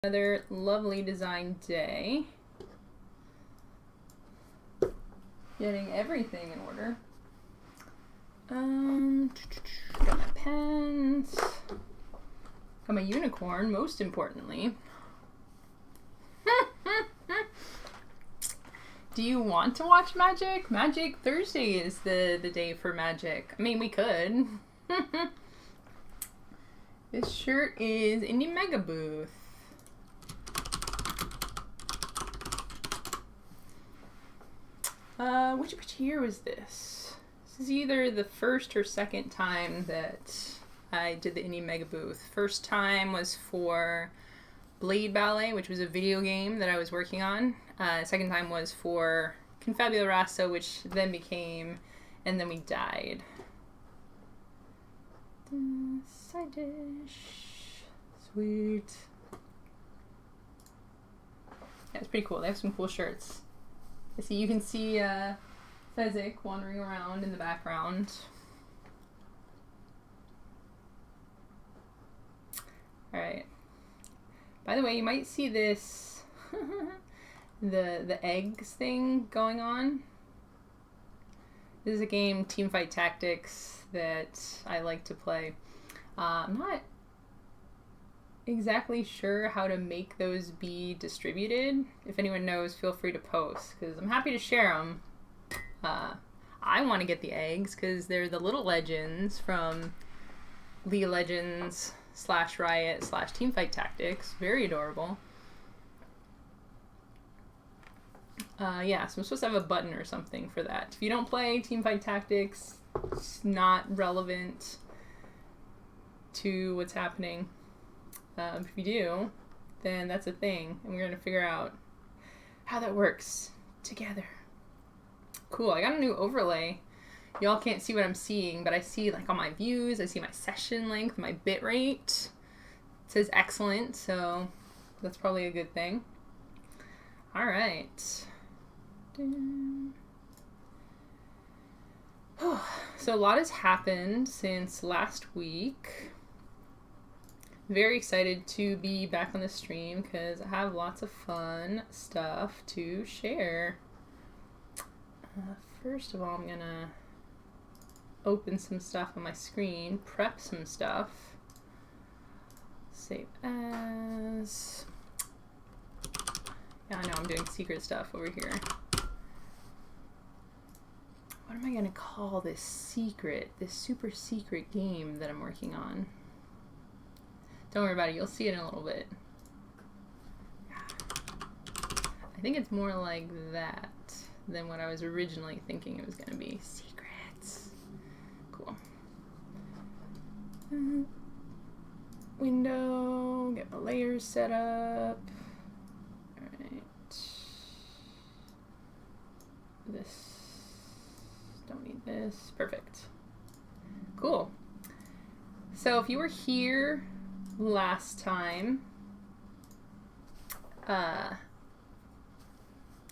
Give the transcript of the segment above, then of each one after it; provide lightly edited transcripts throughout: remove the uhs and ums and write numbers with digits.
Another lovely design day. Getting everything in order. Got my pens. Got my unicorn, most importantly. Do you want to watch Magic? Magic Thursday is the day for Magic. I mean, we could. This shirt is Indie Mega Booth. Which year was this? This is either the first or second time that I did the Indie Mega Booth. First time was for Blade Ballet, which was a video game that I was working on. Second time was for Confabula Rasa, which then became And Then We Died. Side dish. Sweet. Yeah, it's pretty cool. They have some cool shirts. See, you can see Fezzik wandering around in the background. Alright. By the way, you might see this the eggs thing going on. This is a game, Teamfight Tactics, that I like to play. I'm not exactly sure how to make those be distributed. If anyone knows, feel free to post, because I'm happy to share them. I want to get the eggs because they're the little legends from League of Legends / Riot / Teamfight Tactics. Very adorable. Yeah, so I'm supposed to have a button or something for that. If you don't play Teamfight Tactics, it's not relevant to what's happening. If you do, then that's a thing, and we're going to figure out how that works together. Cool, I got a new overlay. Y'all can't see what I'm seeing, but I see like all my views, I see my session length, my bit rate. It says excellent, so that's probably a good thing. Alright. So a lot has happened since last week. Very excited to be back on the stream because I have lots of fun stuff to share. First of all, I'm gonna open some stuff on my screen, prep some stuff, save as. Yeah, I know I'm doing secret stuff over here. What am I gonna call this super secret game that I'm working on? Don't worry about it, you'll see it in a little bit. I think it's more like that than what I was originally thinking it was going to be. Secrets. Cool. Window, get my layers set up. Alright. This, don't need this. Perfect. Cool. So if you were here last time,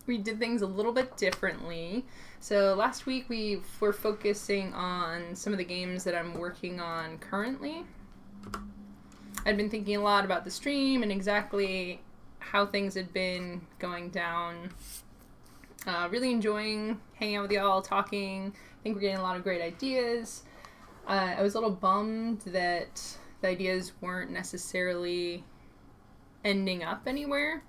we did things a little bit differently. So last week we were focusing on some of the games that I'm working on currently. I'd been thinking a lot about the stream and exactly how things had been going down. Really enjoying hanging out with y'all, talking. I think we're getting a lot of great ideas. I was a little bummed that the ideas weren't necessarily ending up anywhere.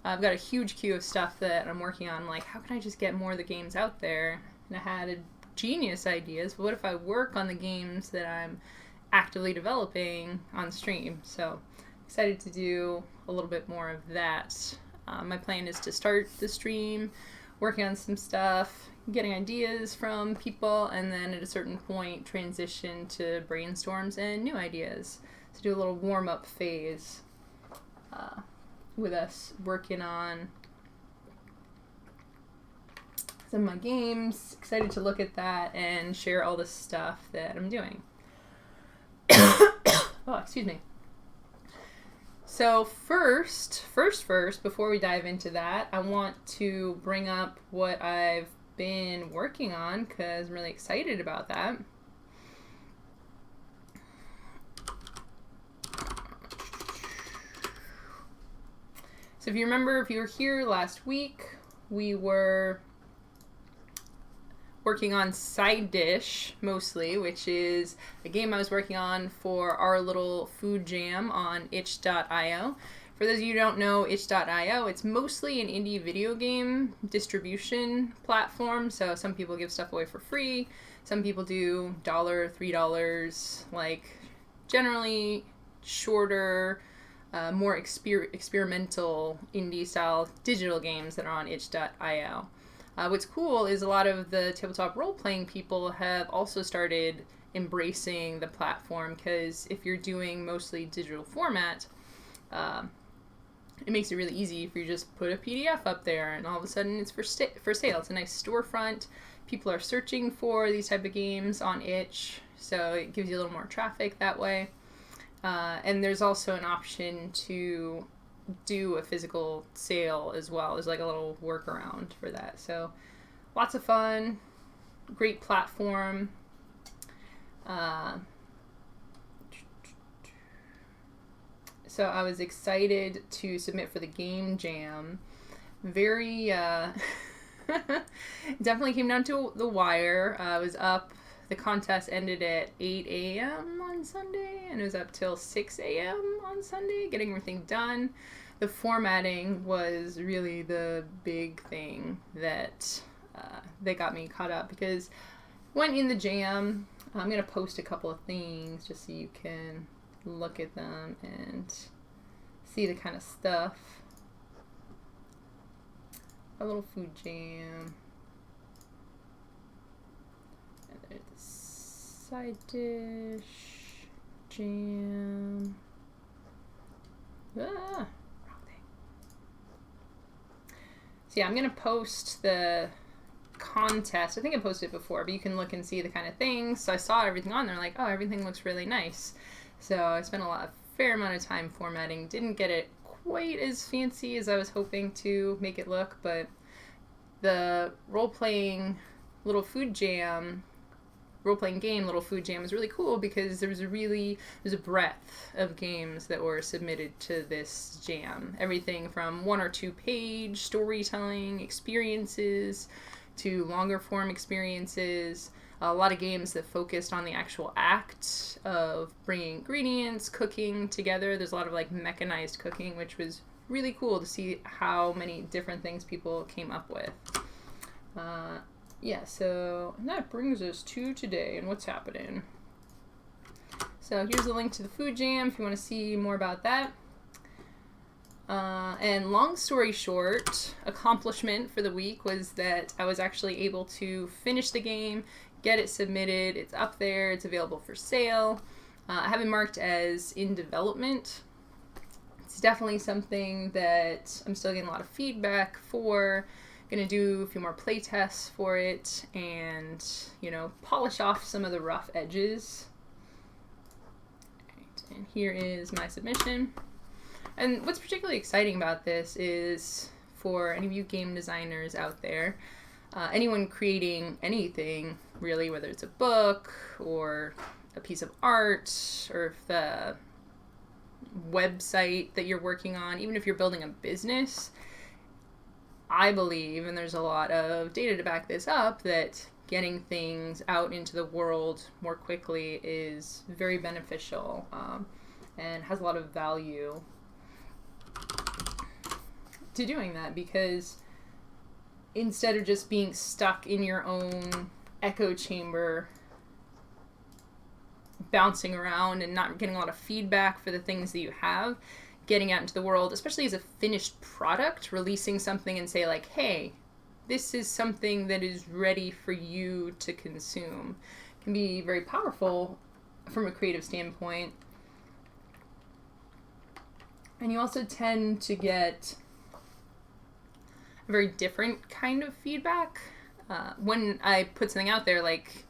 I've got a huge queue of stuff that I'm working on. Like, how can I just get more of the games out there? And I had genius ideas, but what if I work on the games that I'm actively developing on stream? So, excited to do a little bit more of that. My plan is to start the stream, working on some stuff, getting ideas from people, and then at a certain point transition to brainstorms and new ideas. So do a little warm-up phase with us working on some of my games. Excited to look at that and share all the stuff that I'm doing. Oh, excuse me. So first, before we dive into that, I want to bring up what I've been working on because I'm really excited about that. So if you remember, if you were here last week, we were working on Side Dish mostly, which is a game I was working on for our little food jam on itch.io. For those of you who don't know itch.io, it's mostly an indie video game distribution platform. So some people give stuff away for free. Some people do $1, $3, like generally shorter, more experimental indie style digital games that are on itch.io. What's cool is a lot of the tabletop role-playing people have also started embracing the platform, because if you're doing mostly digital format, it makes it really easy if you just put a PDF up there and all of a sudden it's for sale. It's a nice storefront. People are searching for these type of games on itch, so it gives you a little more traffic that way. And there's also an option to do a physical sale as well. There's like a little workaround for that. So lots of fun, great platform. So I was excited to submit for the game jam. Very, definitely came down to the wire. I was up. The contest ended at 8 a.m. on Sunday, and it was up till 6 a.m. on Sunday, getting everything done. The formatting was really the big thing that got me caught up, because when in the jam, I'm going to post a couple of things just so you can look at them and see the kind of stuff. A little food jam. And there's the side dish jam. Wrong thing. So yeah, I'm gonna post the contest. I think I posted it before, but you can look and see the kind of things. So I saw everything on there, like, oh, everything looks really nice. So I spent a fair amount of time formatting. Didn't get it quite as fancy as I was hoping to make it look, but the role-playing game Little Food Jam is really cool, because there's a breadth of games that were submitted to this jam. Everything from 1 or 2 page storytelling experiences to longer form experiences. A lot of games that focused on the actual act of bringing ingredients, cooking together. There's a lot of like mechanized cooking, which was really cool to see how many different things people came up with. Yeah, so that brings us to today and what's happening. So here's a link to the food jam if you want to see more about that. And long story short, accomplishment for the week was that I was actually able to finish the game, get it submitted. It's up there. It's available for sale. I have it marked as in development. It's definitely something that I'm still getting a lot of feedback for. Gonna do a few more play tests for it and, polish off some of the rough edges. Right, and here is my submission. And what's particularly exciting about this is, for any of you game designers out there, anyone creating anything, really, whether it's a book or a piece of art or if the website that you're working on, even if you're building a business, I believe, and there's a lot of data to back this up, that getting things out into the world more quickly is very beneficial and has a lot of value to doing that, because instead of just being stuck in your own echo chamber, bouncing around and not getting a lot of feedback for the things that you have, getting out into the world, especially as a finished product, releasing something and say like, hey, this is something that is ready for you to consume, can be very powerful from a creative standpoint. And you also tend to get a very different kind of feedback. When I put something out there, like,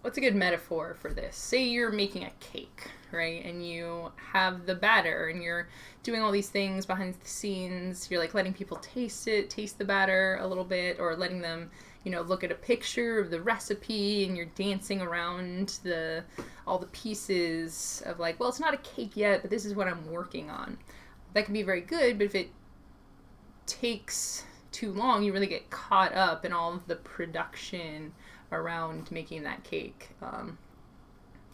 what's a good metaphor for this? Say you're making a cake, right? And you have the batter and you're doing all these things behind the scenes. You're like letting people taste the batter a little bit, or letting them, look at a picture of the recipe, and you're dancing around all the pieces of like, well, it's not a cake yet, but this is what I'm working on. that can be very good, but if it takes too long, you really get caught up in all of the production around making that cake.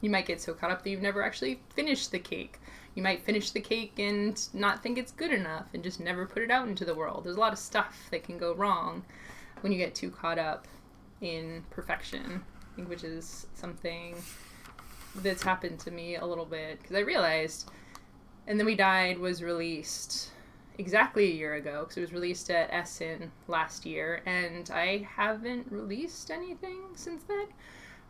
You might get so caught up that you've never actually finished the cake. You might finish the cake and not think it's good enough and just never put it out into the world. There's a lot of stuff that can go wrong when you get too caught up in perfection, I think, which is something that's happened to me a little bit, because I realized And Then We Died was released exactly a year ago, because it was released at Essen last year, and I haven't released anything since then.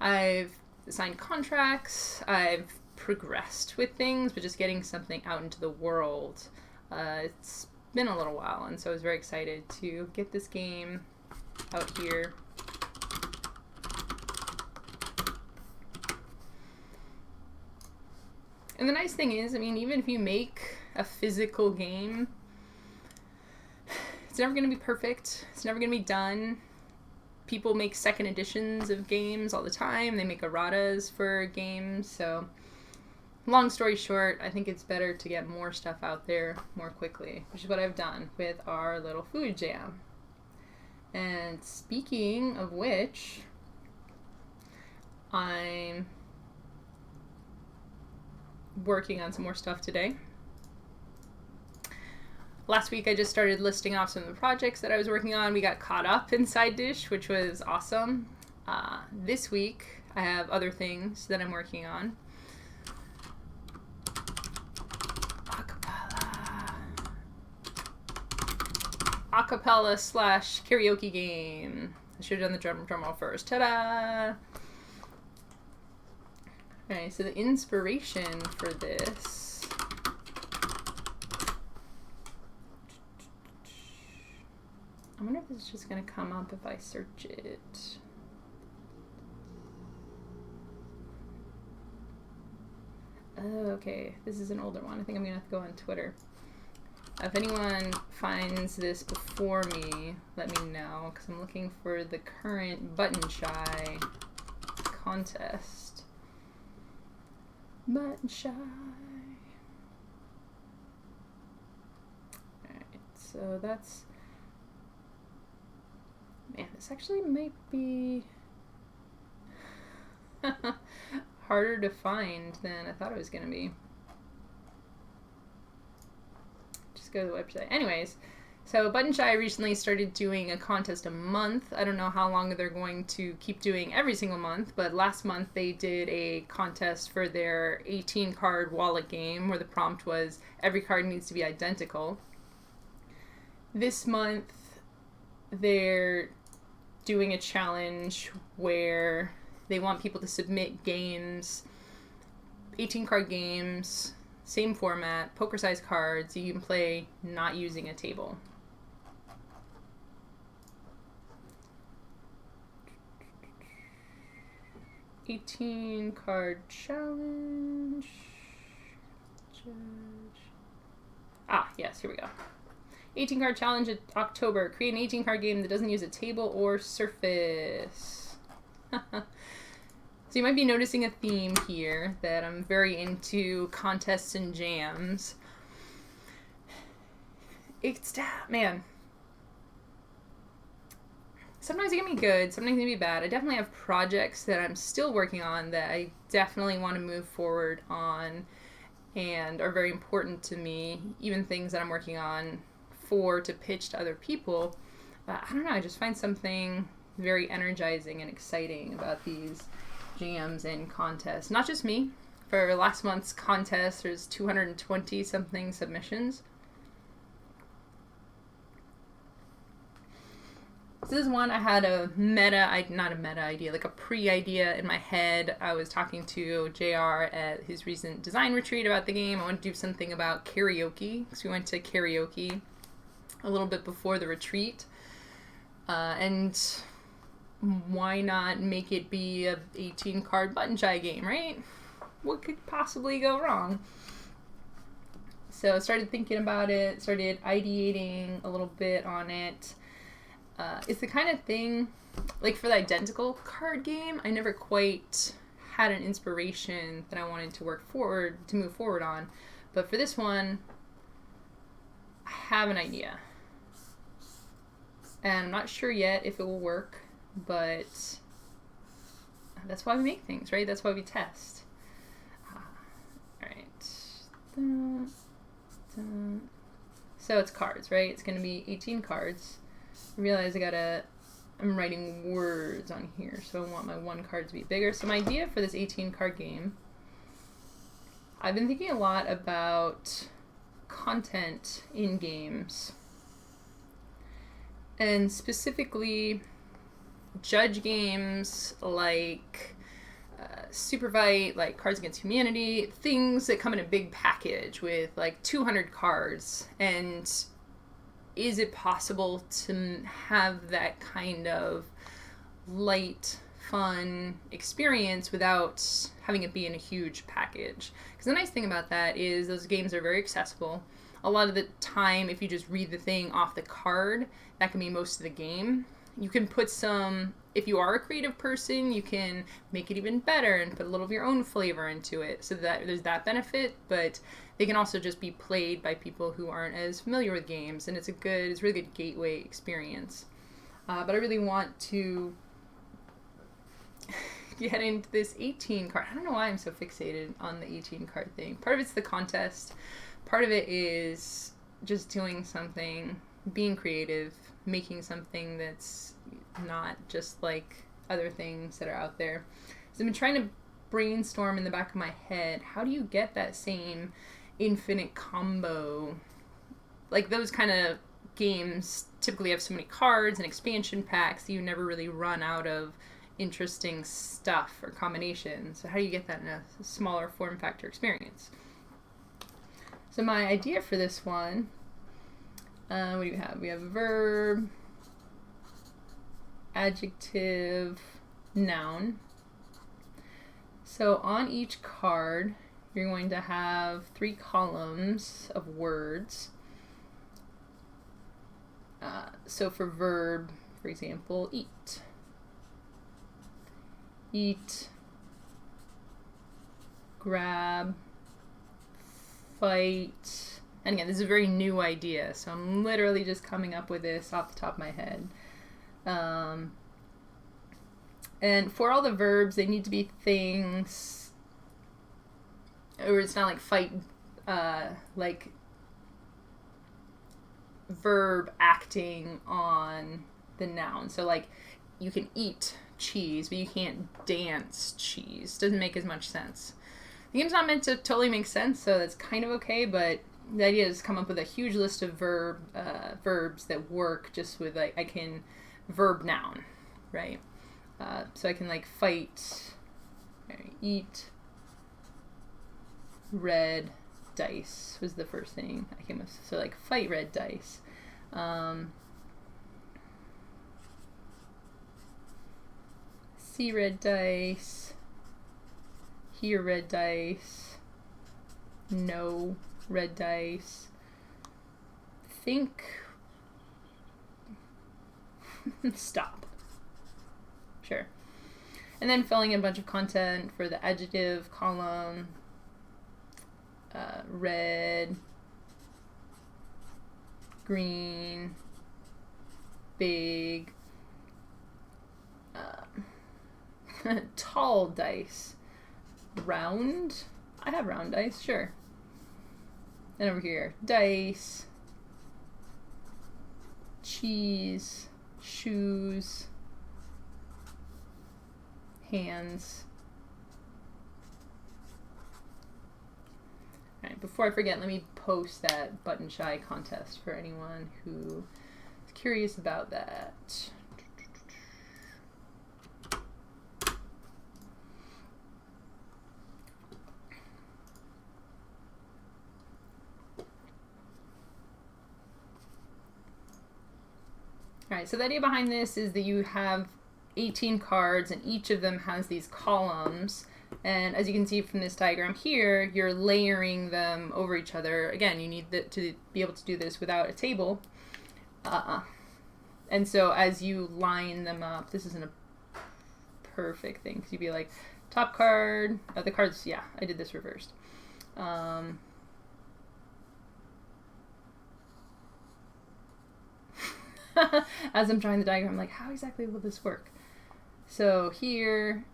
I've signed contracts, I've progressed with things, but just getting something out into the world, it's been a little while, and so I was very excited to get this game out here. And the nice thing is, I mean, even if you make a physical game, it's never going to be perfect. It's never going to be done. People make second editions of games all the time. They make erratas for games. So, long story short, I think it's better to get more stuff out there more quickly, which is what I've done with our little food jam. And speaking of which, I'm working on some more stuff today. Last week I just started listing off some of the projects that I was working on. We got caught up in Side Dish, which was awesome. This week I have other things that I'm working on. Acapella / karaoke game. I should have done the drum roll first. Ta-da! Okay, so the inspiration for this, I wonder if this is just going to come up if I search it. Oh, okay, this is an older one. I think I'm going to have to go on Twitter. If anyone finds this before me, let me know, because I'm looking for the current Button Shy contest. Button Shy. Alright, so that's... Man, this actually might be harder to find than I thought it was going to be. Just go to the website. Anyways, so Button Shy recently started doing a contest a month. I don't know how long they're going to keep doing every single month, but last month they did a contest for their 18-card wallet game where the prompt was every card needs to be identical. This month they're doing a challenge where they want people to submit games, 18-card games, same format, poker-sized cards. You can play not using a table. $18-card challenge. Yes, here we go. 18-card challenge in October. Create an 18-card game that doesn't use a table or surface. So you might be noticing a theme here, that I'm very into contests and jams. Man. Sometimes it can be good, sometimes it can be bad. I definitely have projects that I'm still working on that I definitely want to move forward on and are very important to me, even things that I'm working on to pitch to other people. I don't know, I just find something very energizing and exciting about these jams and contests. Not just me. For last month's contest, there's 220 something submissions. So this is one I had not a meta idea, like a pre-idea in my head. I was talking to JR at his recent design retreat about the game. I wanted to do something about karaoke, because we went to karaoke a little bit before the retreat. And why not make it be a 18-card Button Shy game, right? What could possibly go wrong? So I started thinking about it, started ideating a little bit on it. It's the kind of thing, like for the identical card game, I never quite had an inspiration that I wanted to move forward on. But for this one, have an idea. And I'm not sure yet if it will work, but that's why we make things, right? That's why we test. Alright. So it's cards, right? It's going to be 18 cards. I realize I'm writing words on here, so I want my one card to be bigger. So my idea for this 18 card game, I've been thinking a lot about content in games. And specifically, judge games like Super Fight, like Cards Against Humanity, things that come in a big package with like 200 cards. And is it possible to have that kind of light, fun experience without having it be in a huge package? Because the nice thing about that is those games are very accessible. A lot of the time, if you just read the thing off the card, that can be most of the game. You can put some, if you are a creative person, you can make it even better and put a little of your own flavor into it, so that there's that benefit, but they can also just be played by people who aren't as familiar with games, and it's a really good gateway experience. But I really want to get into this 18 card. I don't know why I'm so fixated on the 18 card thing. Part of it's the contest. Part of it is just doing something, being creative, making something that's not just like other things that are out there. So I've been trying to brainstorm in the back of my head, how do you get that same infinite combo? Like those kind of games typically have so many cards and expansion packs that you never really run out of interesting stuff or combinations. So how do you get that in a smaller form factor experience? So my idea for this one, what do we have? We have verb, adjective, noun. So on each card, you're going to have 3 columns of words. So for verb, for example, eat. Eat, grab, fight. And again, this is a very new idea, so I'm literally just coming up with this off the top of my head. And for all the verbs, they need to be things, or it's not like fight, like verb acting on the noun. So like you can eat cheese, but you can't dance cheese. Doesn't make as much sense. The game's not meant to totally make sense, so that's kind of okay, but the idea is to come up with a huge list of verbs that work just with, like, I can verb noun, right? So I can, like, fight, eat, red dice was the first thing I came with. So, like, fight red dice. See red dice. Hear red dice. Know red dice. Think. Stop. Sure. And then filling in a bunch of content for the adjective column. Red. Green. Big. Tall dice. Round. I have round dice, sure. And over here, dice, cheese, shoes, hands. All right, before I forget, let me post that button shy contest for anyone who is curious about that. Alright, so the idea behind this is that you have 18 cards and each of them has these columns, and as you can see from this diagram here, you're layering them over each other. Again, you need to be able to do this without a table. And so as you line them up, this isn't a perfect thing, because you'd be like, top card, the cards, yeah, I did this reversed. As I'm drawing the diagram, I'm like, how exactly will this work? So here,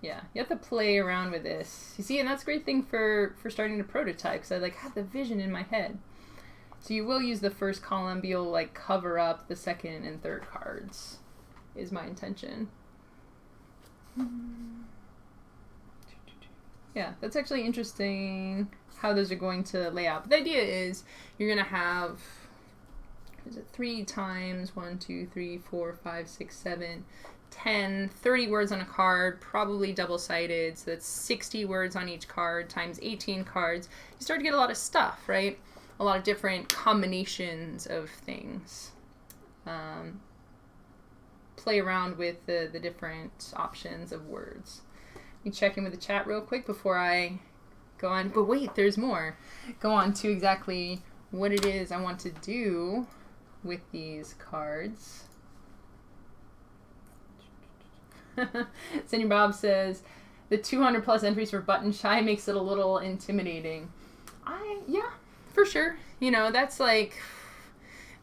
yeah, you have to play around with this. You see, and that's a great thing for starting to prototype, because I like have the vision in my head. So you will use the first column, but you'll like cover up the second and third cards, is my intention. Yeah, that's actually interesting how those are going to lay out. But the idea is you're going to have, is it 3 times 1, 2, 3, 4, 5, 6, 7, 10, 30 words on a card, probably double-sided, so that's 60 words on each card times 18 cards. You start to get a lot of stuff, right? A lot of different combinations of things. Play around with the different options of words. Let me check in with the chat real quick before I go on. But wait, there's more. Go on to exactly what it is I want to do with these cards. Senior Bob says, the 200 plus entries for Button Shy makes it a little intimidating. Yeah, for sure. You know, that's like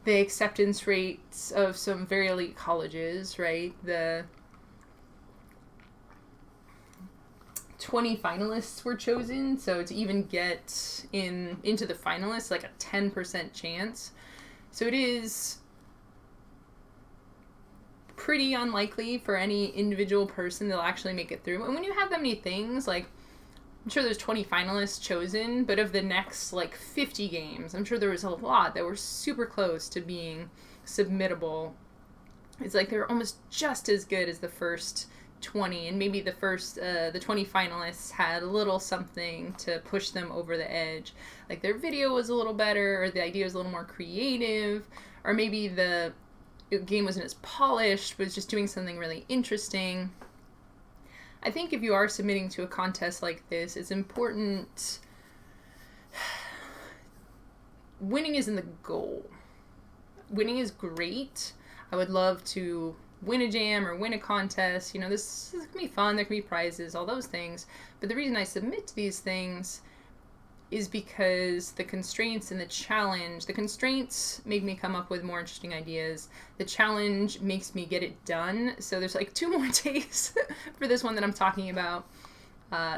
the acceptance rates of some very elite colleges, right? The 20 finalists were chosen, so to even get into the finalists, like a 10% chance. So it is pretty unlikely for any individual person that'll actually make it through. And when you have that many things, like, I'm sure there's 20 finalists chosen, but of the next, like, 50 games, I'm sure there was a lot that were super close to being submittable. It's like they're almost just as good as the first 20, and maybe the 20 finalists had a little something to push them over the edge. Like their video was a little better, or the idea was a little more creative, or maybe the game wasn't as polished, but was just doing something really interesting. I think if you are submitting to a contest like this, it's important. Winning isn't the goal. Winning is great. I would love to win a jam or win a contest. You know, this can be fun. There can be prizes, all those things. But the reason I submit to these things is because the constraints and the challenge, the constraints make me come up with more interesting ideas. The challenge makes me get it done. So there's like 2 more days for this one that I'm talking about.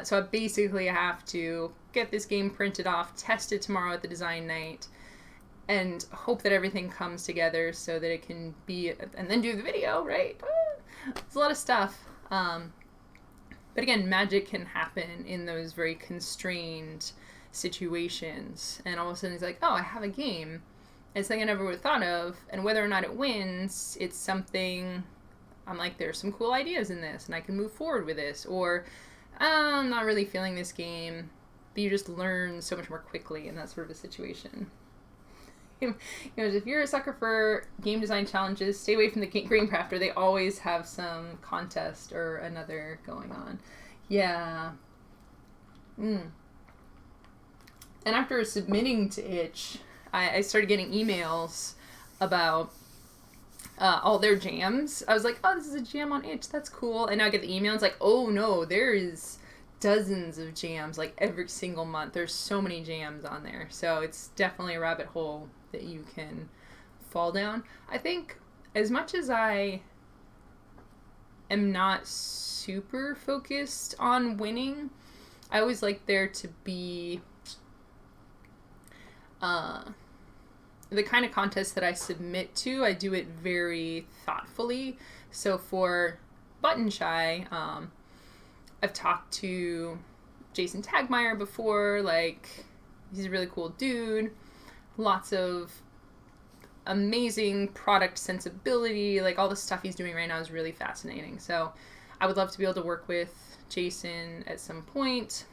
So I basically have to get this game printed off, test it tomorrow at the design night, and hope that everything comes together so that it can be, and then do the video, right? It's a lot of stuff. But again, magic can happen in those very constrained situations, and all of a sudden it's like, oh, I have a game. It's something I never would have thought of, and whether or not it wins, it's something I'm like, there's some cool ideas in this, and I can move forward with this, or I'm not really feeling this game, but you just learn so much more quickly in that sort of a situation. You know, if you're a sucker for game design challenges, stay away from the Game Crafter. They always have some contest or another going on. Yeah. And after submitting to Itch, I started getting emails about all their jams. I was like, oh, this is a jam on Itch. That's cool. And now I get the email. It's like, oh, no, there is dozens of jams, like every single month. There's so many jams on there. So it's definitely a rabbit hole that you can fall down. I think as much as I am not super focused on winning, I always like there to be the kind of contest that I submit to, I do it very thoughtfully. So for Button Shy, I've talked to Jason Tagmeyer before. Like, he's a really cool dude. Lots of amazing product sensibility. Like, all the stuff he's doing right now is really fascinating. So I would love to be able to work with Jason at some point.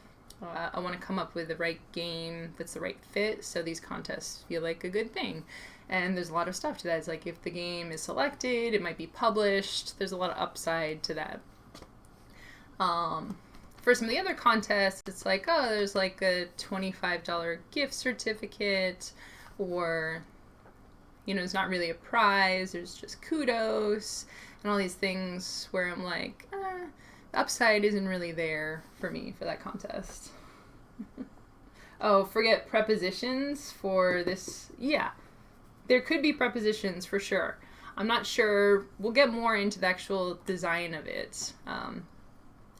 I want to come up with the right game that's the right fit, so these contests feel like a good thing. And there's a lot of stuff to that. It's like, if the game is selected, it might be published. There's a lot of upside to that. For some of the other contests, it's like, oh, there's like a $25 gift certificate, or, you know, it's not really a prize. There's just kudos and all these things where I'm like, the upside isn't really there for me for that contest. Oh, forget prepositions for this. Yeah, there could be prepositions for sure. I'm not sure. We'll get more into the actual design of it.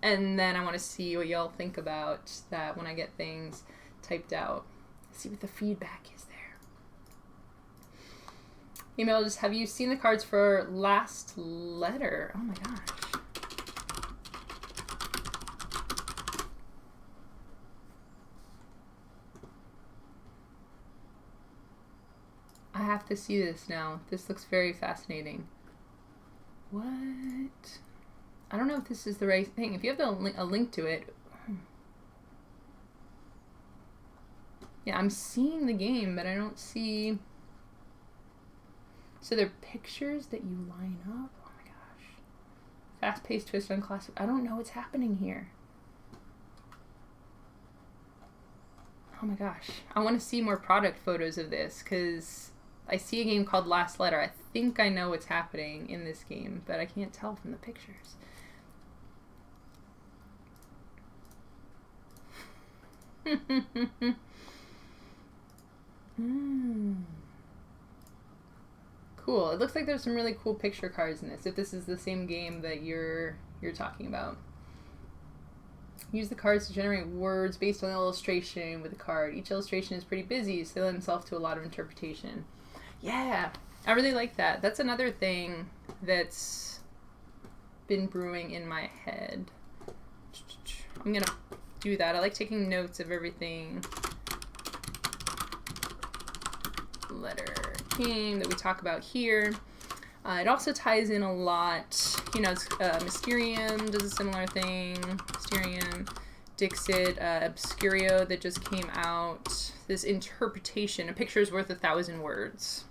And then I want to see what y'all think about that when I get things typed out. See what the feedback is there. Email, just have you seen the cards for Last Letter? Oh my gosh. I have to see this now. This looks very fascinating. What? I don't know if this is the right thing. If you have a link to it. Yeah, I'm seeing the game, but I don't see. So they're pictures that you line up? Oh my gosh. Fast-paced twist on classic. I don't know what's happening here. Oh my gosh. I want to see more product photos of this because I see a game called Last Letter. I think I know what's happening in this game, but I can't tell from the pictures. Cool. It looks like there's some really cool picture cards in this, if this is the same game that you're talking about. Use the cards to generate words based on the illustration with the card. Each illustration is pretty busy, so they lend themselves to a lot of interpretation. Yeah, I really like that. That's another thing that's been brewing in my head. I'm gonna do that. I like taking notes of everything. Letter game that we talk about here. It also ties in a lot, you know, Mysterium does a similar thing. Mysterium, Dixit, Obscurio that just came out. This interpretation, a picture is worth 1,000 words.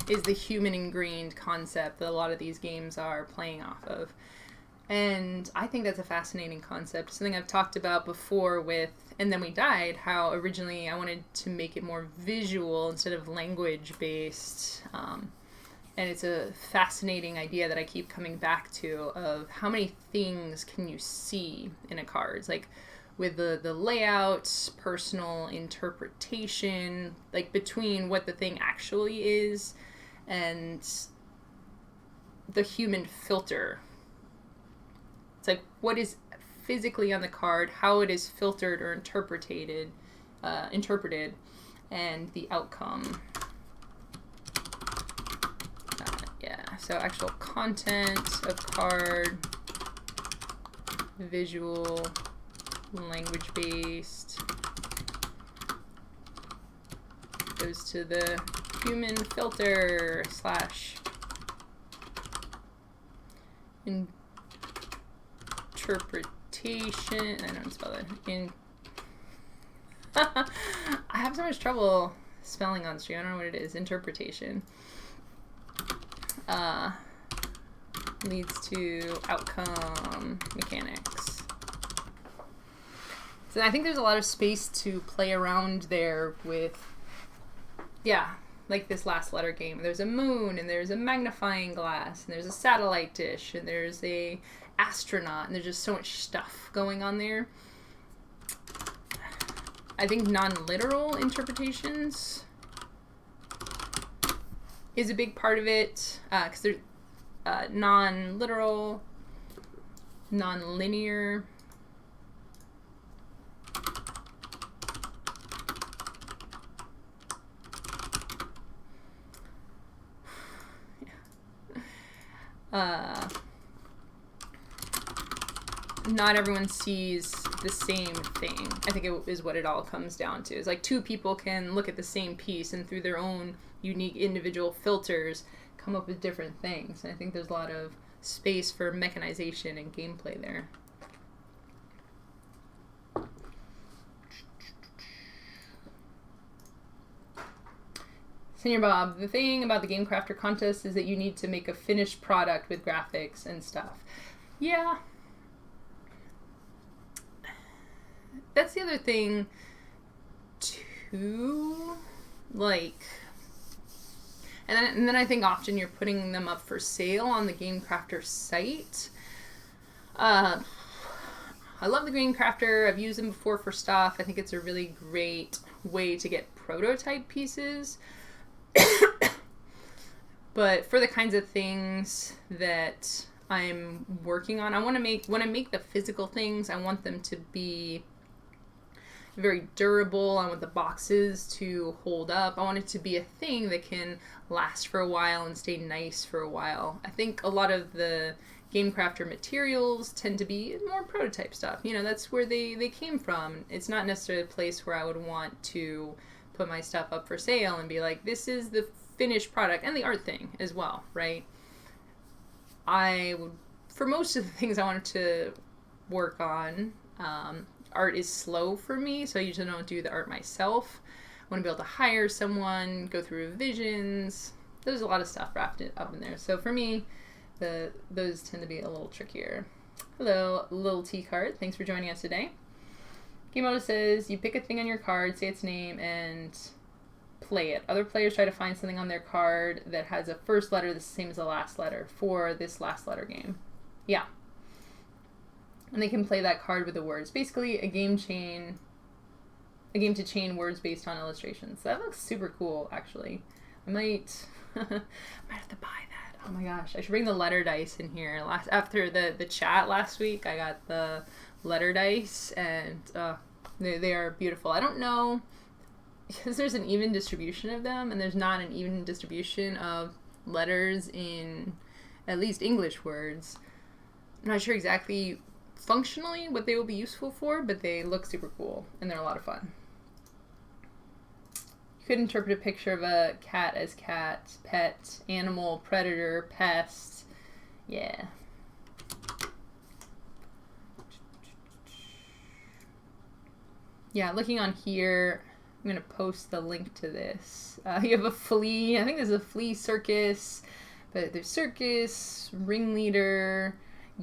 Is the human ingrained concept that a lot of these games are playing off of. And I think that's a fascinating concept. Something I've talked about before with And Then We Died, how originally I wanted to make it more visual instead of language-based. And it's a fascinating idea that I keep coming back to of how many things can you see in a card. It's like with the layout, personal interpretation, like between what the thing actually is and the human filter. It's like what is physically on the card, how it is filtered or interpreted, and the outcome. Yeah, so actual content of card, visual, language-based, goes to the human filter / interpretation. I don't spell it. I have so much trouble spelling on stream. I don't know what it is. Interpretation. Leads to outcome mechanics. So I think there's a lot of space to play around there with, yeah, like this Last Letter game. There's a moon, and there's a magnifying glass, and there's a satellite dish, and there's a astronaut, and there's just so much stuff going on there. I think non-literal interpretations is a big part of it, because there's non-literal, non-linear. Not everyone sees the same thing. I think it is what it all comes down to. It's like two people can look at the same piece and through their own unique individual filters come up with different things. And I think there's a lot of space for mechanization and gameplay there. Senior Bob, the thing about the Game Crafter contest is that you need to make a finished product with graphics and stuff. Yeah. That's the other thing, too. Like, And then I think often you're putting them up for sale on the Game Crafter site. I love the Game Crafter. I've used them before for stuff. I think it's a really great way to get prototype pieces. But for the kinds of things that I'm working on, when I make the physical things, I want them to be very durable. I want the boxes to hold up. I want it to be a thing that can last for a while and stay nice for a while. I think a lot of the Game Crafter materials tend to be more prototype stuff. You know, that's where they came from. It's not necessarily a place where I would want to put my stuff up for sale and be like, this is the finished product, and the art thing as well, right? I would, for most of the things I wanted to work on, art is slow for me, so I usually don't do the art myself. I want to be able to hire someone, go through revisions. There's a lot of stuff wrapped up in there. So for me, those tend to be a little trickier. Hello, Little T Card. Thanks for joining us today. Game mode says you pick a thing on your card, say its name, and play it. Other players try to find something on their card that has a first letter the same as the last letter for this last letter game. Yeah. And they can play that card with the words. Basically a game to chain words based on illustrations. That looks super cool, actually. I might have to buy that. Oh my gosh. I should bring the letter dice in here. After the chat last week, I got the letter dice, and they are beautiful. I don't know, because there's an even distribution of them, and there's not an even distribution of letters in at least English words. I'm not sure exactly functionally what they will be useful for, but they look super cool, and they're a lot of fun. You could interpret a picture of a cat as cat, pet, animal, predator, pest. Yeah. Yeah, looking on here, I'm going to post the link to this. You have a flea. I think there's a flea circus, but there's circus, ringleader,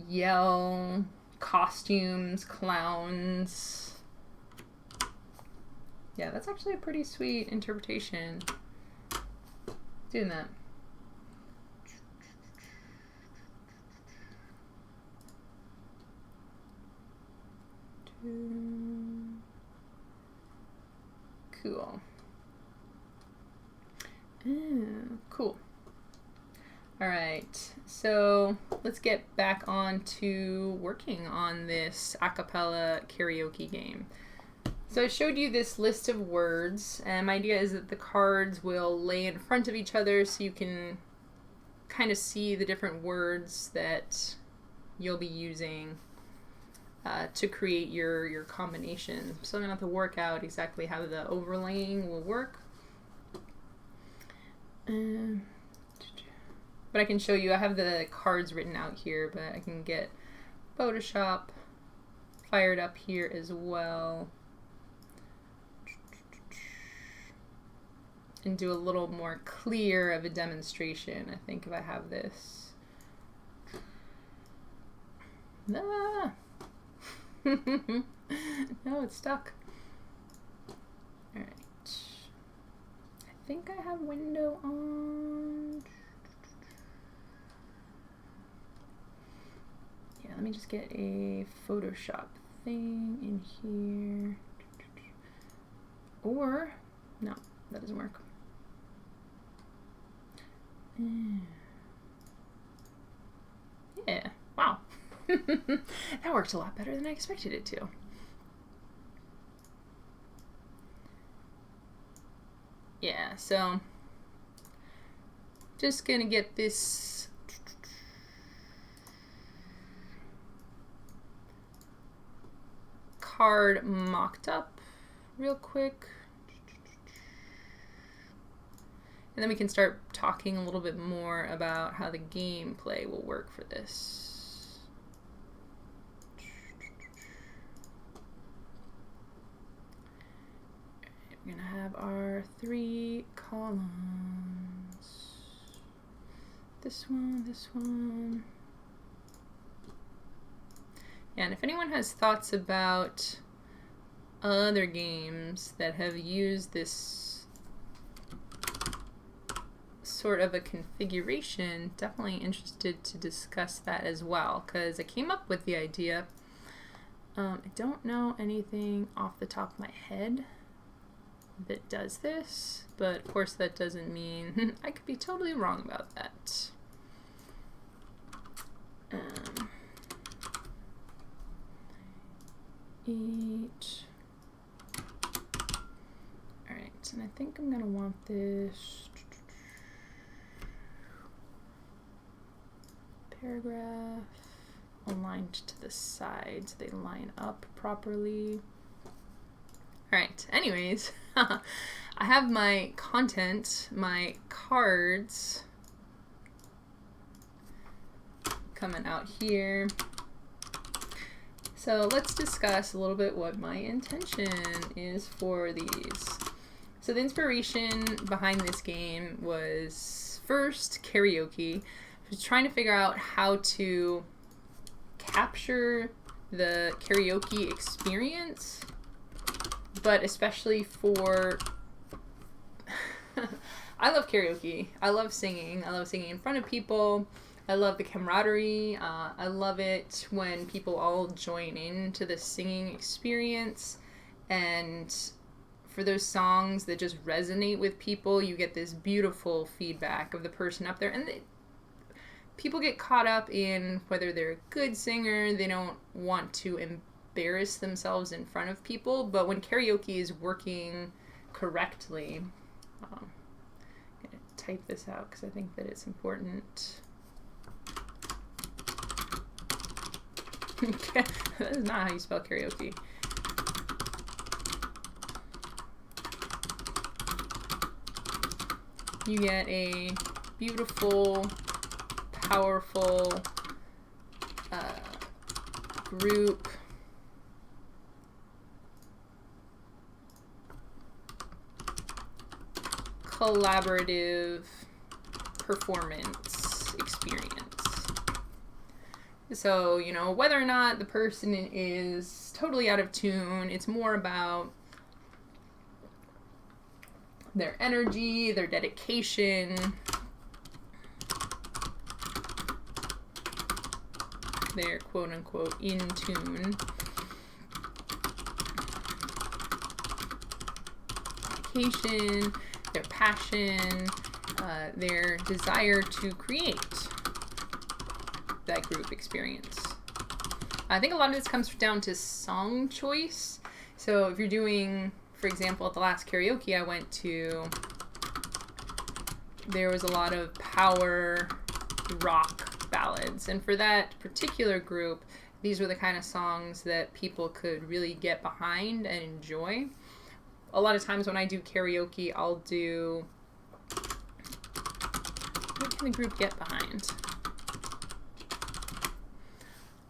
yell, costumes, clowns. Yeah, that's actually a pretty sweet interpretation. Doing that. Cool. Cool. All right, so let's get back on to working on this a cappella karaoke game. So I showed you this list of words, and my idea is that the cards will lay in front of each other so you can kind of see the different words that you'll be using to create your combination. So I'm gonna have to work out exactly how the overlaying will work. But I can show you, I have the cards written out here, but I can get Photoshop fired up here as well. And do a little more clear of a demonstration, I think, if I have this. Ah. No, it's stuck. Alright. I think I have window on. Yeah, let me just get a Photoshop thing in here. Or, no, that doesn't work. Yeah, wow. That works a lot better than I expected it to. Yeah, so just gonna get this card mocked up real quick. And then we can start talking a little bit more about how the gameplay will work for this. We're gonna have our 3 columns. This one, this one. Yeah, and if anyone has thoughts about other games that have used this sort sort of a configuration, definitely interested to discuss that as well, because I came up with the idea. I don't know anything off the top of my head that does this, but of course that doesn't mean I could be totally wrong about that. Each. Alright, and I think I'm going to want this paragraph aligned to the side so they line up properly. Alright, anyways, I have my content, my cards coming out here. So let's discuss a little bit what my intention is for these. So the inspiration behind this game was first karaoke. I was trying to figure out how to capture the karaoke experience, but especially for I love karaoke. I love singing. I love singing in front of people. I love the camaraderie. I love it when people all join into the singing experience, and for those songs that just resonate with people, you get this beautiful feedback of the person up there, and people get caught up in whether they're a good singer. They don't want to embarrass themselves in front of people, but when karaoke is working correctly, I'm going to type this out because I think that it's important. That is not how you spell karaoke. You get a beautiful, powerful group collaborative performance experience. So, you know, whether or not the person is totally out of tune, it's more about their energy, their dedication, their quote-unquote in tune, dedication, their passion, their desire to create that group experience. I think a lot of this comes down to song choice. So if you're doing, for example, at the last karaoke I went to, there was a lot of power rock ballads, and for that particular group, these were the kind of songs that people could really get behind and enjoy. A lot of times when I do karaoke, I'll do, what can the group get behind?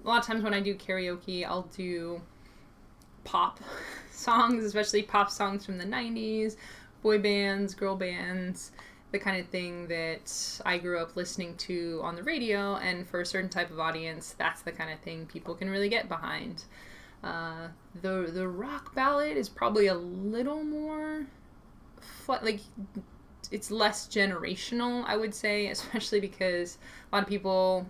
A lot of times when I do karaoke, I'll do pop songs, especially pop songs from the 90s, boy bands, girl bands, the kind of thing that I grew up listening to on the radio, and for a certain type of audience, that's the kind of thing people can really get behind. The rock ballad is probably a little more, like, it's less generational, I would say, especially because a lot of people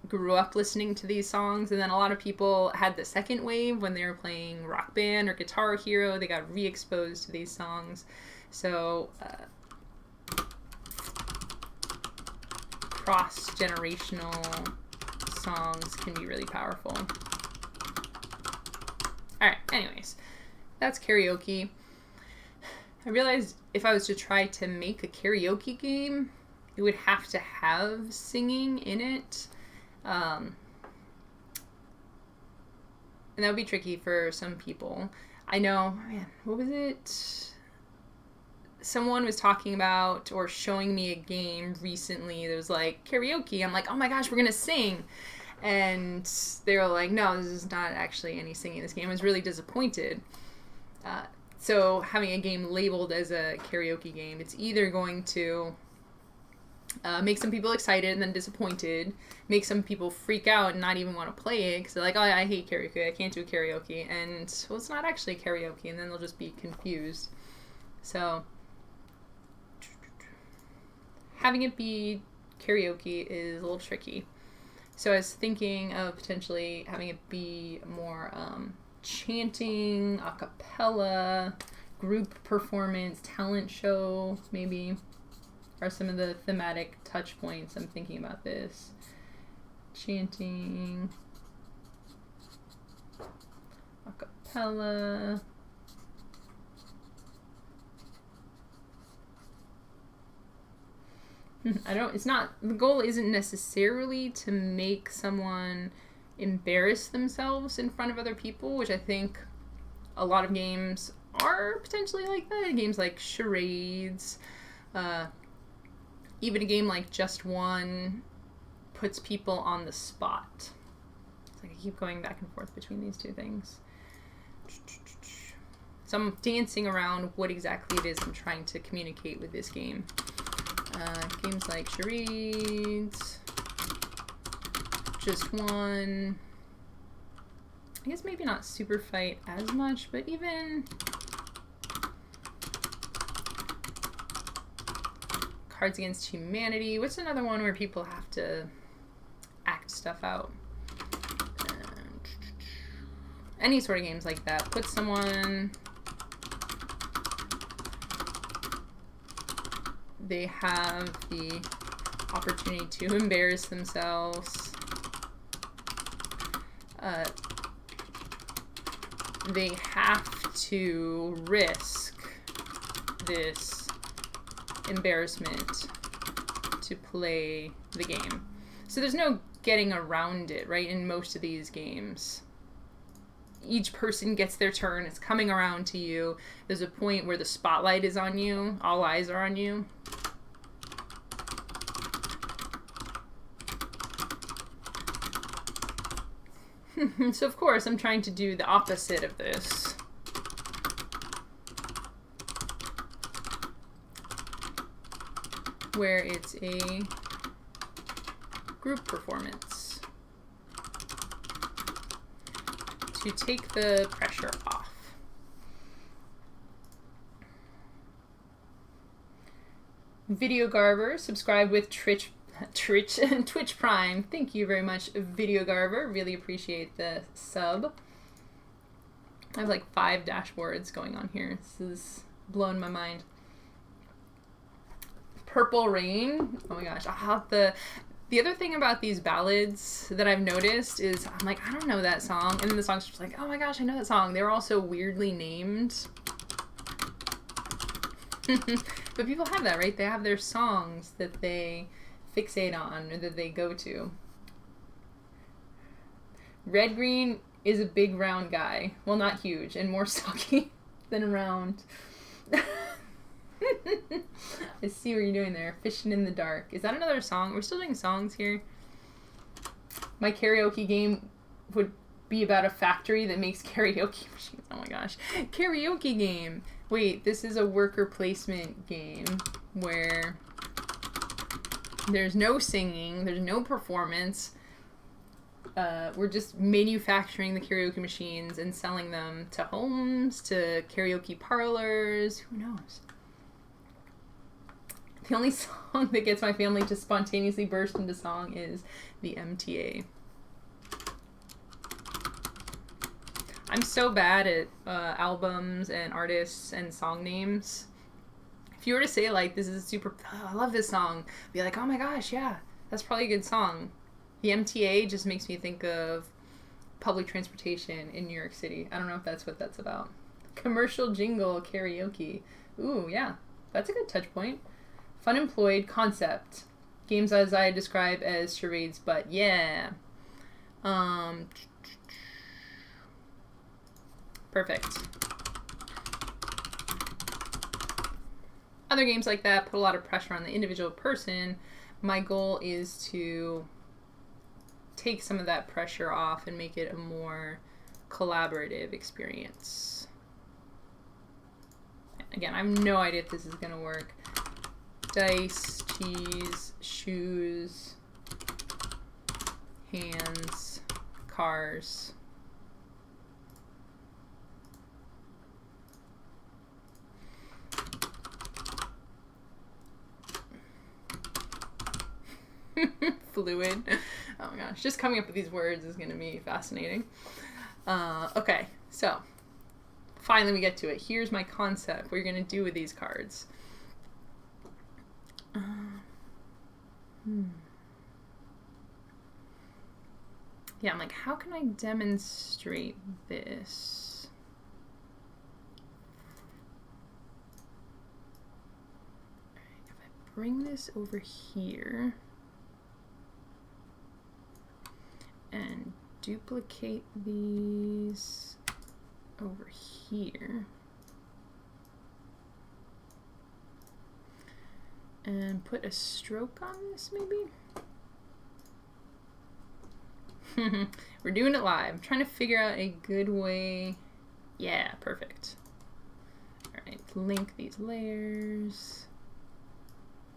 grew up listening to these songs, and then a lot of people had the second wave when they were playing Rock Band or Guitar Hero. They got re-exposed to these songs. So cross-generational songs can be really powerful. Alright, anyways, that's karaoke. I realized if I was to try to make a karaoke game, it would have to have singing in it. And that would be tricky for some people. I know, man, what was it? Someone was talking about or showing me a game recently that was like karaoke. I'm like, oh my gosh, we're gonna sing. And they were like, no, this is not actually any singing in this game. I was really disappointed. So having a game labeled as a karaoke game, it's either going to make some people excited and then disappointed, make some people freak out and not even want to play it because they're like, oh, I hate karaoke, I can't do karaoke, and well, it's not actually karaoke, and then they'll just be confused. So having it be karaoke is a little tricky. So I was thinking of potentially having it be more chanting, a cappella, group performance, talent show, maybe, are some of the thematic touch points I'm thinking about this. Chanting, a cappella. The goal isn't necessarily to make someone embarrass themselves in front of other people, which I think a lot of games are potentially like that. Games like charades, even a game like Just One puts people on the spot. It's like I keep going back and forth between these two things. So I'm dancing around what exactly it is I'm trying to communicate with this game. Games like charades, Just One. I guess maybe not Super Fight as much, but even Cards Against Humanity. What's another one where people have to act stuff out? Any sort of games like that. Put someone... They have the opportunity to embarrass themselves. They have to risk this embarrassment to play the game. So there's no getting around it, right? In most of these games, each person gets their turn. It's coming around to you. There's a point where the spotlight is on you. All eyes are on you. So of course I'm trying to do the opposite of this. Where it's a group performance. To take the pressure off. Video Garver, subscribe with Twitch Prime. Thank you very much, Video Garver. Really appreciate the sub. I have like 5 dashboards going on here. This is blowing my mind. Purple Rain. Oh my gosh. The other thing about these ballads that I've noticed is I'm like, I don't know that song. And then the song's just like, oh my gosh, I know that song. They're all so weirdly named. But people have that, right? They have their songs that they fixate on or that they go to. Red Green is a big round guy. Well, not huge, and more stocky than round. I see what you're doing there. Fishing in the dark. Is that another song? We're still doing songs here. My karaoke game would be about a factory that makes karaoke machines. Oh my gosh. Karaoke game. Wait, this is a worker placement game where there's no singing, there's no performance. We're just manufacturing the karaoke machines and selling them to homes, to karaoke parlors. Who knows? The only song that gets my family to spontaneously burst into song is the MTA. I'm so bad at albums and artists and song names. If you were to say, like, this is a super... I love this song. Be like, oh my gosh, yeah, that's probably a good song. The MTA just makes me think of public transportation in New York City. I don't know if that's what that's about. Commercial jingle karaoke. Ooh, yeah, that's a good touch point. Fun employed concept. Games as I describe as charades, but yeah. Perfect. Other games like that put a lot of pressure on the individual person. My goal is to take some of that pressure off and make it a more collaborative experience. Again, I have no idea if this is going to work. Dice, cheese, shoes, hands, cars. fluid. Oh my gosh, just coming up with these words is going to be fascinating. Okay, so finally we get to it. Here's my concept. What you're going to do with these cards. Yeah, I'm like, how can I demonstrate this? If I bring this over here and duplicate these over here and put a stroke on this, maybe? We're doing it live. I'm trying to figure out a good way. Yeah, perfect. All right, link these layers.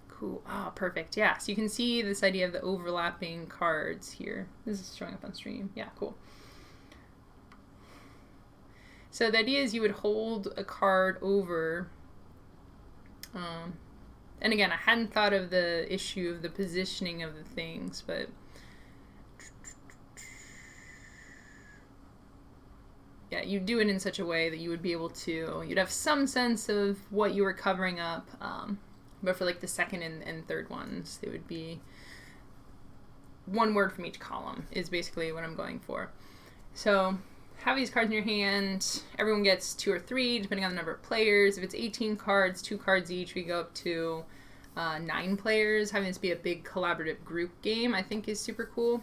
Cool. Oh, perfect. Yeah, so you can see this idea of the overlapping cards here. This is showing up on stream. Yeah, cool. So the idea is you would hold a card over. And again, I hadn't thought of the issue of the positioning of the things, but yeah, you do it in such a way that you would be able to, you'd have some sense of what you were covering up, but for like the second and third ones, they would be one word from each column is basically what I'm going for. So have these cards in your hand. Everyone gets 2 or 3, depending on the number of players. If it's 18 cards, 2 cards each, we go up to 9 players. Having this be a big collaborative group game, I think, is super cool.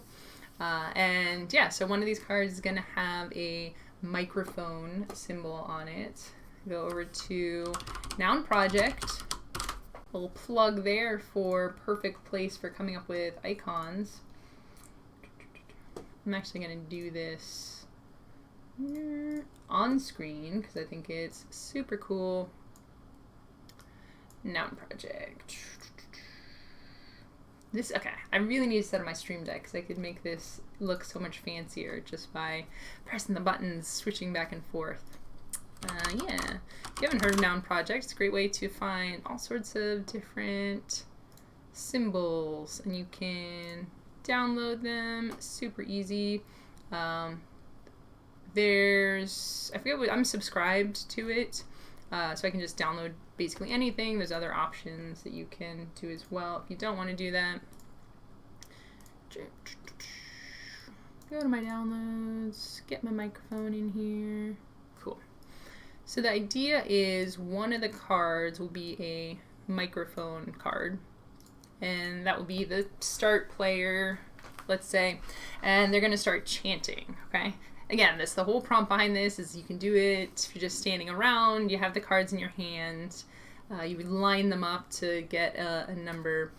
And yeah, so one of these cards is going to have a microphone symbol on it. Go over to Noun Project. A little plug there for perfect place for coming up with icons. I'm actually going to do this on screen because I think it's super cool. Noun Project. This, okay, I really need to set up my Stream Deck because I could make this look so much fancier just by pressing the buttons, switching back and forth. Yeah, if you haven't heard of Noun Project, it's a great way to find all sorts of different symbols, and you can download them, super easy. There's, I forget what, I'm subscribed to it, so I can just download basically anything. There's other options that you can do as well if you don't want to do that. Go to my downloads, get my microphone in here. Cool. So the idea is one of the cards will be a microphone card, and that will be the start player, let's say, and they're going to start chanting, okay? Again, that's the whole prompt behind this, is you can do it if you're just standing around, you have the cards in your hand, you would line them up to get a number.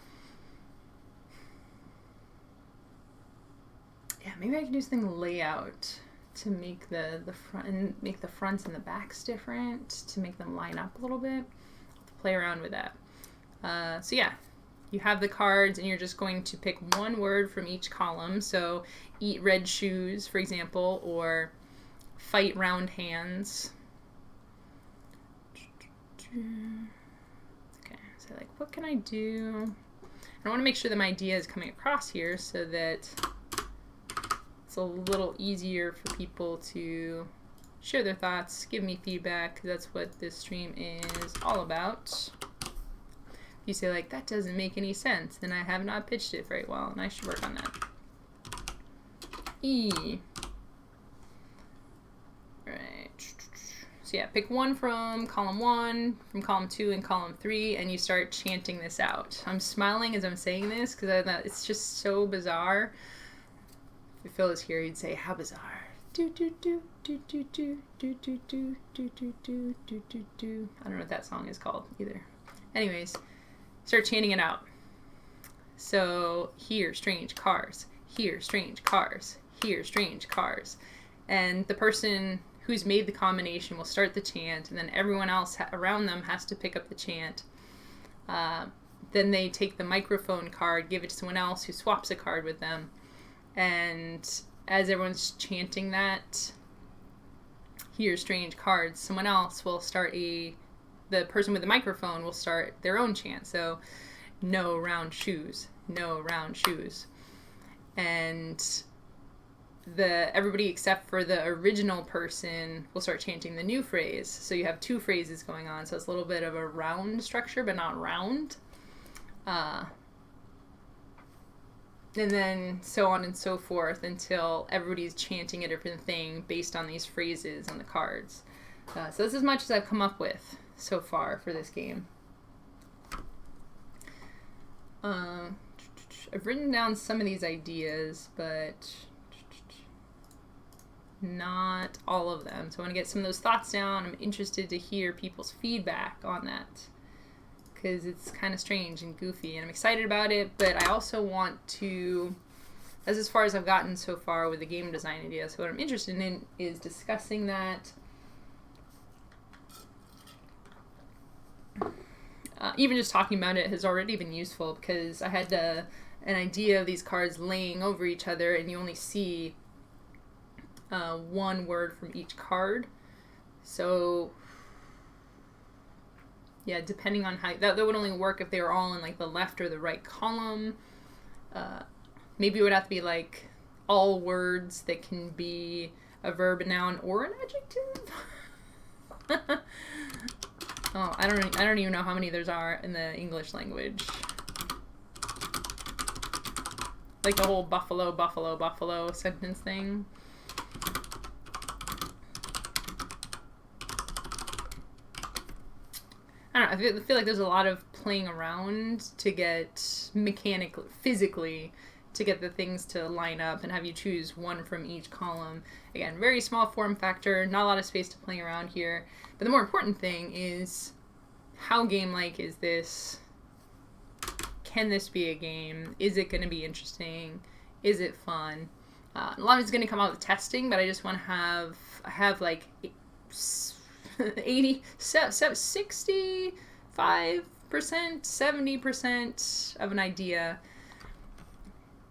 Yeah, maybe I can do something layout to make the front and make the fronts and the backs different, to make them line up a little bit. Play around with that. So yeah, you have the cards and you're just going to pick one word from each column. So eat red shoes, for example, or fight round hands. Okay, so like, what can I do? I want to make sure that my idea is coming across here so that it's a little easier for people to share their thoughts, give me feedback, because that's what this stream is all about. If you say like, that doesn't make any sense, then I have not pitched it very well, and I should work on that. E. Right. So yeah, pick one from column 1, from column 2, and column 3, and you start chanting this out. I'm smiling as I'm saying this because I thought it's just so bizarre. If Phil was here, he'd say, how bizarre. Do do do do do do do do do do do do do do do. I don't know what that song is called either. Anyways, start chanting it out. So, hear strange cars, hear strange cars, hear strange cars. And the person who's made the combination will start the chant, and then everyone else around them has to pick up the chant. Then they take the microphone card, give it to someone else who swaps a card with them. And as everyone's chanting that, hear strange cards, someone else will start the person with the microphone will start their own chant. So, no round shoes, no round shoes. and everybody except for the original person will start chanting the new phrase. So you have two phrases going on. So it's a little bit of a round structure, but not round. And then so on and so forth until everybody's chanting a different thing based on these phrases on the cards. So that's as much as I've come up with so far for this game. I've written down some of these ideas, but not all of them. So I want to get some of those thoughts down. I'm interested to hear people's feedback on that, because it's kind of strange and goofy, and I'm excited about it, but I also want to, as far as I've gotten so far with the game design idea. So what I'm interested in is discussing that. Even just talking about it has already been useful, because I had an idea of these cards laying over each other, and you only see one word from each card. So yeah, depending on how that would only work if they were all in like the left or the right column. Maybe it would have to be like all words that can be a verb, a noun, or an adjective. Oh, I don't even know how many there are in the English language. Like the whole buffalo, buffalo, buffalo sentence thing. I don't know, I feel like there's a lot of playing around to get physically, to get the things to line up and have you choose one from each column. Again, very small form factor, not a lot of space to play around here. But the more important thing is, how game-like is this? Can this be a game? Is it going to be interesting? Is it fun? A lot of it's going to come out with testing, but I just want to have like 65%, 70% of an idea.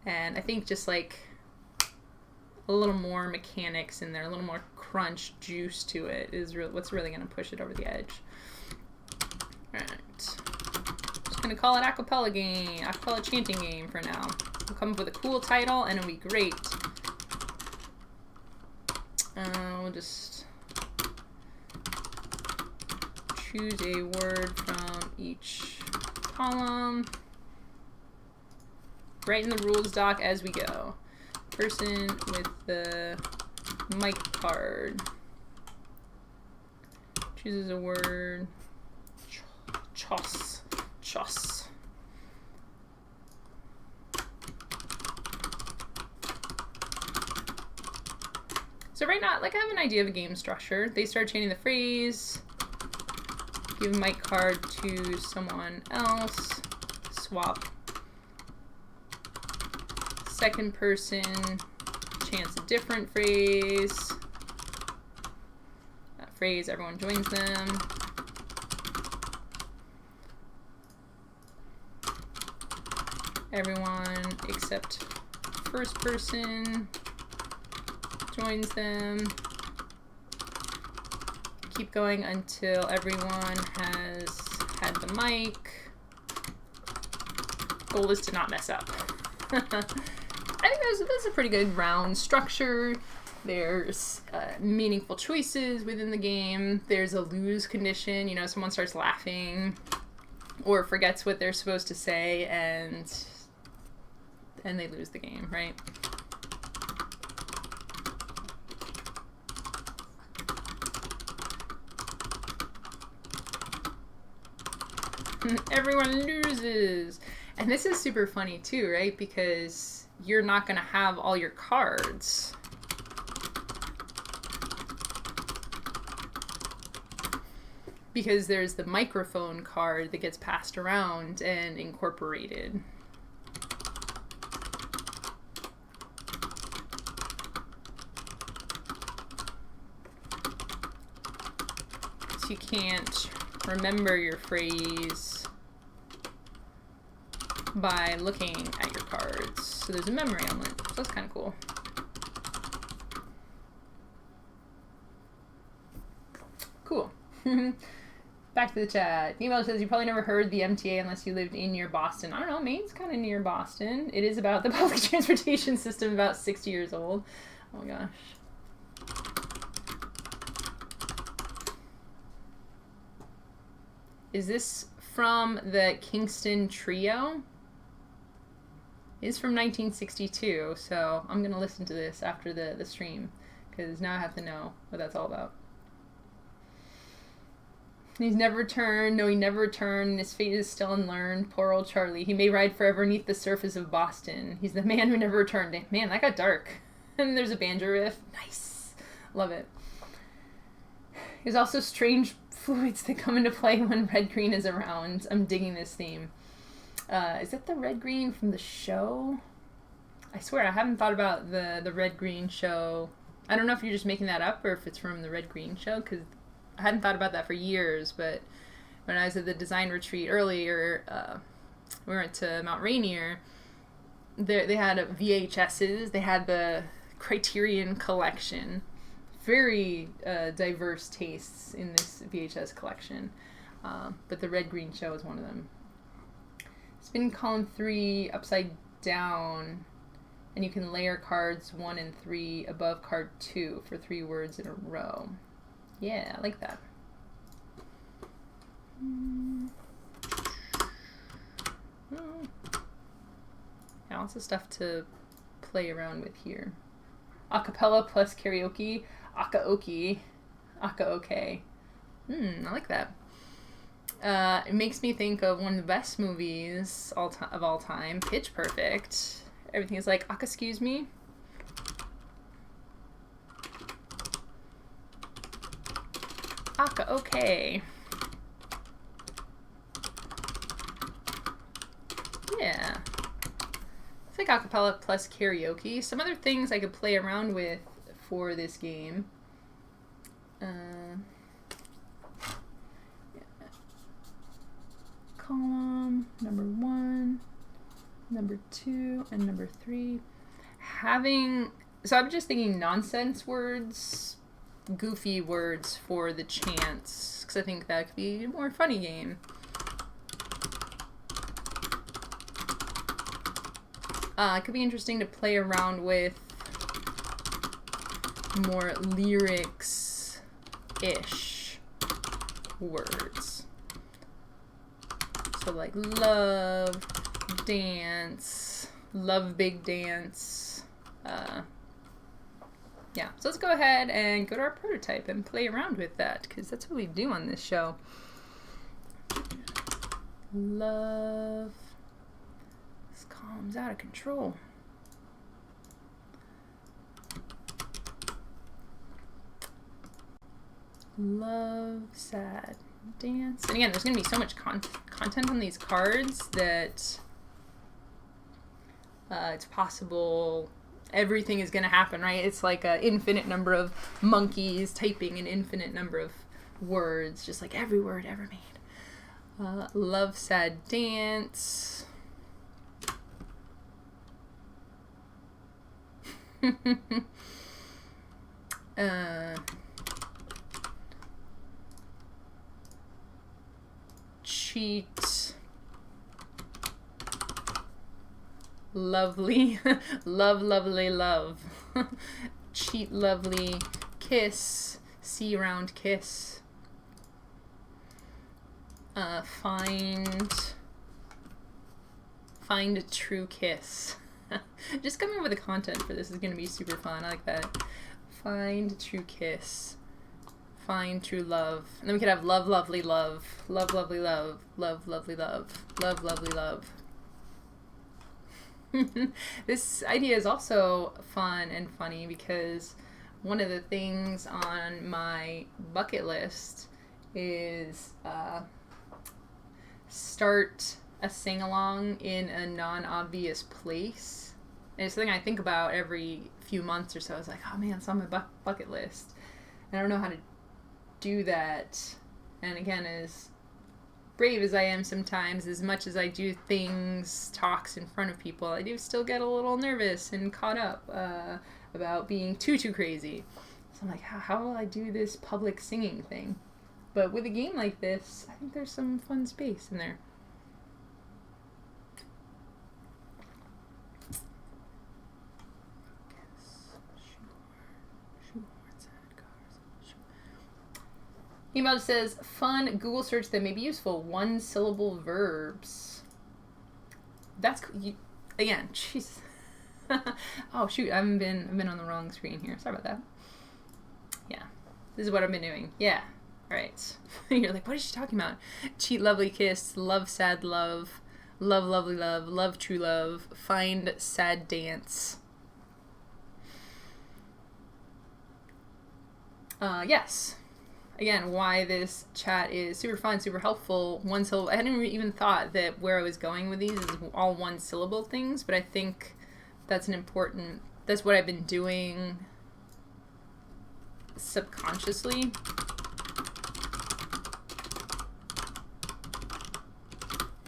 And I think just like a little more mechanics in there, a little more crunch juice to it is what's really going to push it over the edge. Alright. Just going to call it Acapella game, Acapella chanting game for now. We'll come up with a cool title and it'll be great. We'll just choose a word from each column. Right in the rules doc as we go. Person with the mic card chooses a word. Chos. Chos. So right now, like, I have an idea of a game structure. They start chanting the phrase. Give a mic card to someone else. Swap. Second person chants a different phrase. That phrase, everyone joins them. Everyone except first person joins them. Keep going until everyone has had the mic. Goal is to not mess up. I think that's a pretty good round structure. There's meaningful choices within the game. There's a lose condition. You know, someone starts laughing or forgets what they're supposed to say, and they lose the game, right? Everyone loses. And this is super funny too, right? Because you're not going to have all your cards. Because there's the microphone card that gets passed around and incorporated. So you can't remember your phrase by looking at your cards. So there's a memory element. So that's kind of cool. Cool. Back to the chat. Email says, you probably never heard the MTA unless you lived in near Boston. I don't know, Maine's kind of near Boston. It is about the public transportation system, about 60 years old. Oh my gosh. Is this from the Kingston Trio? It's from 1962, so I'm going to listen to this after the stream, because now I have to know what that's all about. He's never returned. No, he never returned. His fate is still unlearned. Poor old Charlie. He may ride forever beneath the surface of Boston. He's the man who never returned. Man, that got dark. And there's a banjo riff. Nice. Love it. There's also strange fluids that come into play when red-green is around. I'm digging this theme. Is that the red-green from the show? I swear, I haven't thought about the red-green show. I don't know if you're just making that up or if it's from the red-green show, because I hadn't thought about that for years, but when I was at the design retreat earlier, we went to Mount Rainier, they had VHSs, they had the Criterion collection. Very diverse tastes in this VHS collection, but the red-green show is one of them. Spin column 3 upside down, and you can layer cards 1 and 3 above card 2 for 3 words in a row. Yeah, I like that. Yeah, lots of stuff to play around with here. Acapella plus karaoke. Aca-Okay. Aca-Okay. I like that. It makes me think of one of the best movies of all time, Pitch Perfect. Everything is like, excuse me. Aca-Okay. Yeah. It's like acapella plus karaoke. Some other things I could play around with for this game. Yeah. Column number 1, number 2, and number 3. So I'm just thinking nonsense words, goofy words for the chants, because I think that could be a more funny game. It could be interesting to play around with more lyrics-ish words. So like love, dance, love big dance. Yeah, so let's go ahead and go to our prototype and play around with that, because that's what we do on this show. Love. This column's out of control. Love, sad, dance. And again, there's going to be so much content on these cards that it's possible everything is going to happen, right? It's like an infinite number of monkeys typing an infinite number of words, just like every word ever made. Love, sad, dance. Cheat. Lovely. Love, lovely, love. Cheat, lovely. Kiss. See around, kiss. Find a true kiss. Just coming up with the content for this is going to be super fun. I like that. Find a true kiss. Find true love. And then we could have love, lovely, love. Love, lovely, love. Love, lovely, love. Love, lovely, love. This idea is also fun and funny because one of the things on my bucket list is start a sing-along in a non-obvious place. And it's something I think about every few months or so. It's like, oh man, it's on my bucket list. And I don't know how to do that. And again, as brave as I am sometimes, as much as I do talks in front of people, I do still get a little nervous and caught up about being too crazy. So I'm like, how will I do this public singing thing? But with a game like this, I think there's some fun space in there. Email says, fun Google search that may be useful. 1-syllable verbs. That's again. Jeez. Oh shoot! I've been on the wrong screen here. Sorry about that. Yeah, this is what I've been doing. Yeah. All right. You're like, what is she talking about? Cheat, lovely kiss, love, sad love, love, lovely love, love, true love, find, sad dance. Yes. Again, why this chat is super fun, super helpful. 1 syllable. I hadn't even thought that where I was going with these is all 1-syllable things, but I think that's that's what I've been doing subconsciously.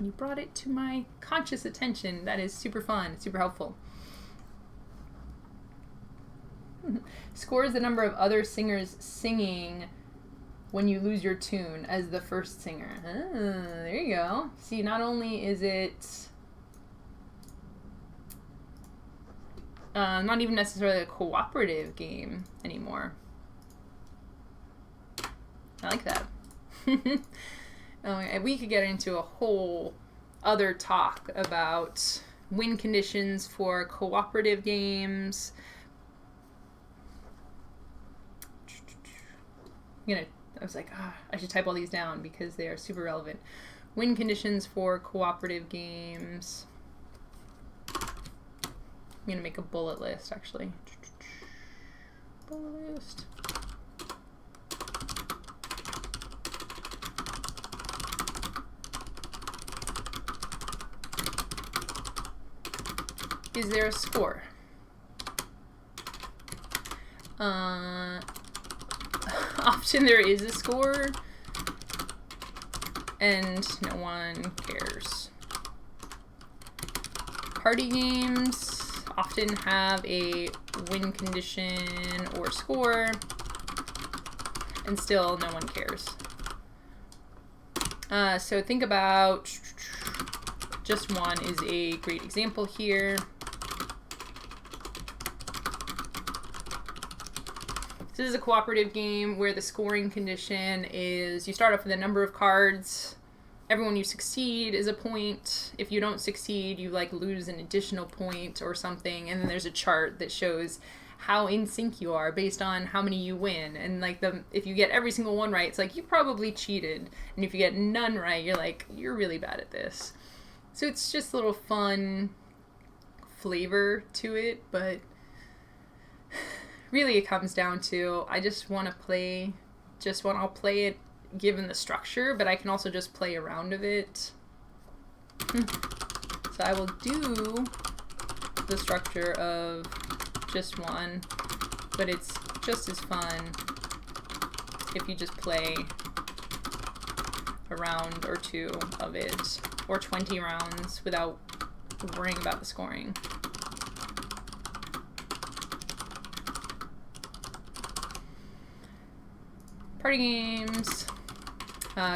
You brought it to my conscious attention. That is super fun, super helpful. Score is the number of other singers singing when you lose your tune as the first singer. Ah, there you go. See, not only is it not even necessarily a cooperative game anymore. I like that. We could get into a whole other talk about win conditions for cooperative games. I was like, I should type all these down because they are super relevant. Win conditions for cooperative games. I'm going to make a bullet list, actually. Bullet list. Is there a score? Often there is a score, and no one cares. Party games often have a win condition or score, and still no one cares. So think about Just One is a great example here. This is a cooperative game where the scoring condition is you start off with a number of cards. Everyone you succeed is a point. If you don't succeed, you like lose an additional point or something. And then there's a chart that shows how in sync you are based on how many you win. And like if you get every single one right, it's like you probably cheated. And if you get none right, you're like, you're really bad at this. So it's just a little fun flavor to it, but really it comes down to I just want to play I'll play it given the structure, but I can also just play around of it. So I will do the structure of Just One, but it's just as fun if you just play a round or two of it, or 20 rounds without worrying about the scoring. Party games,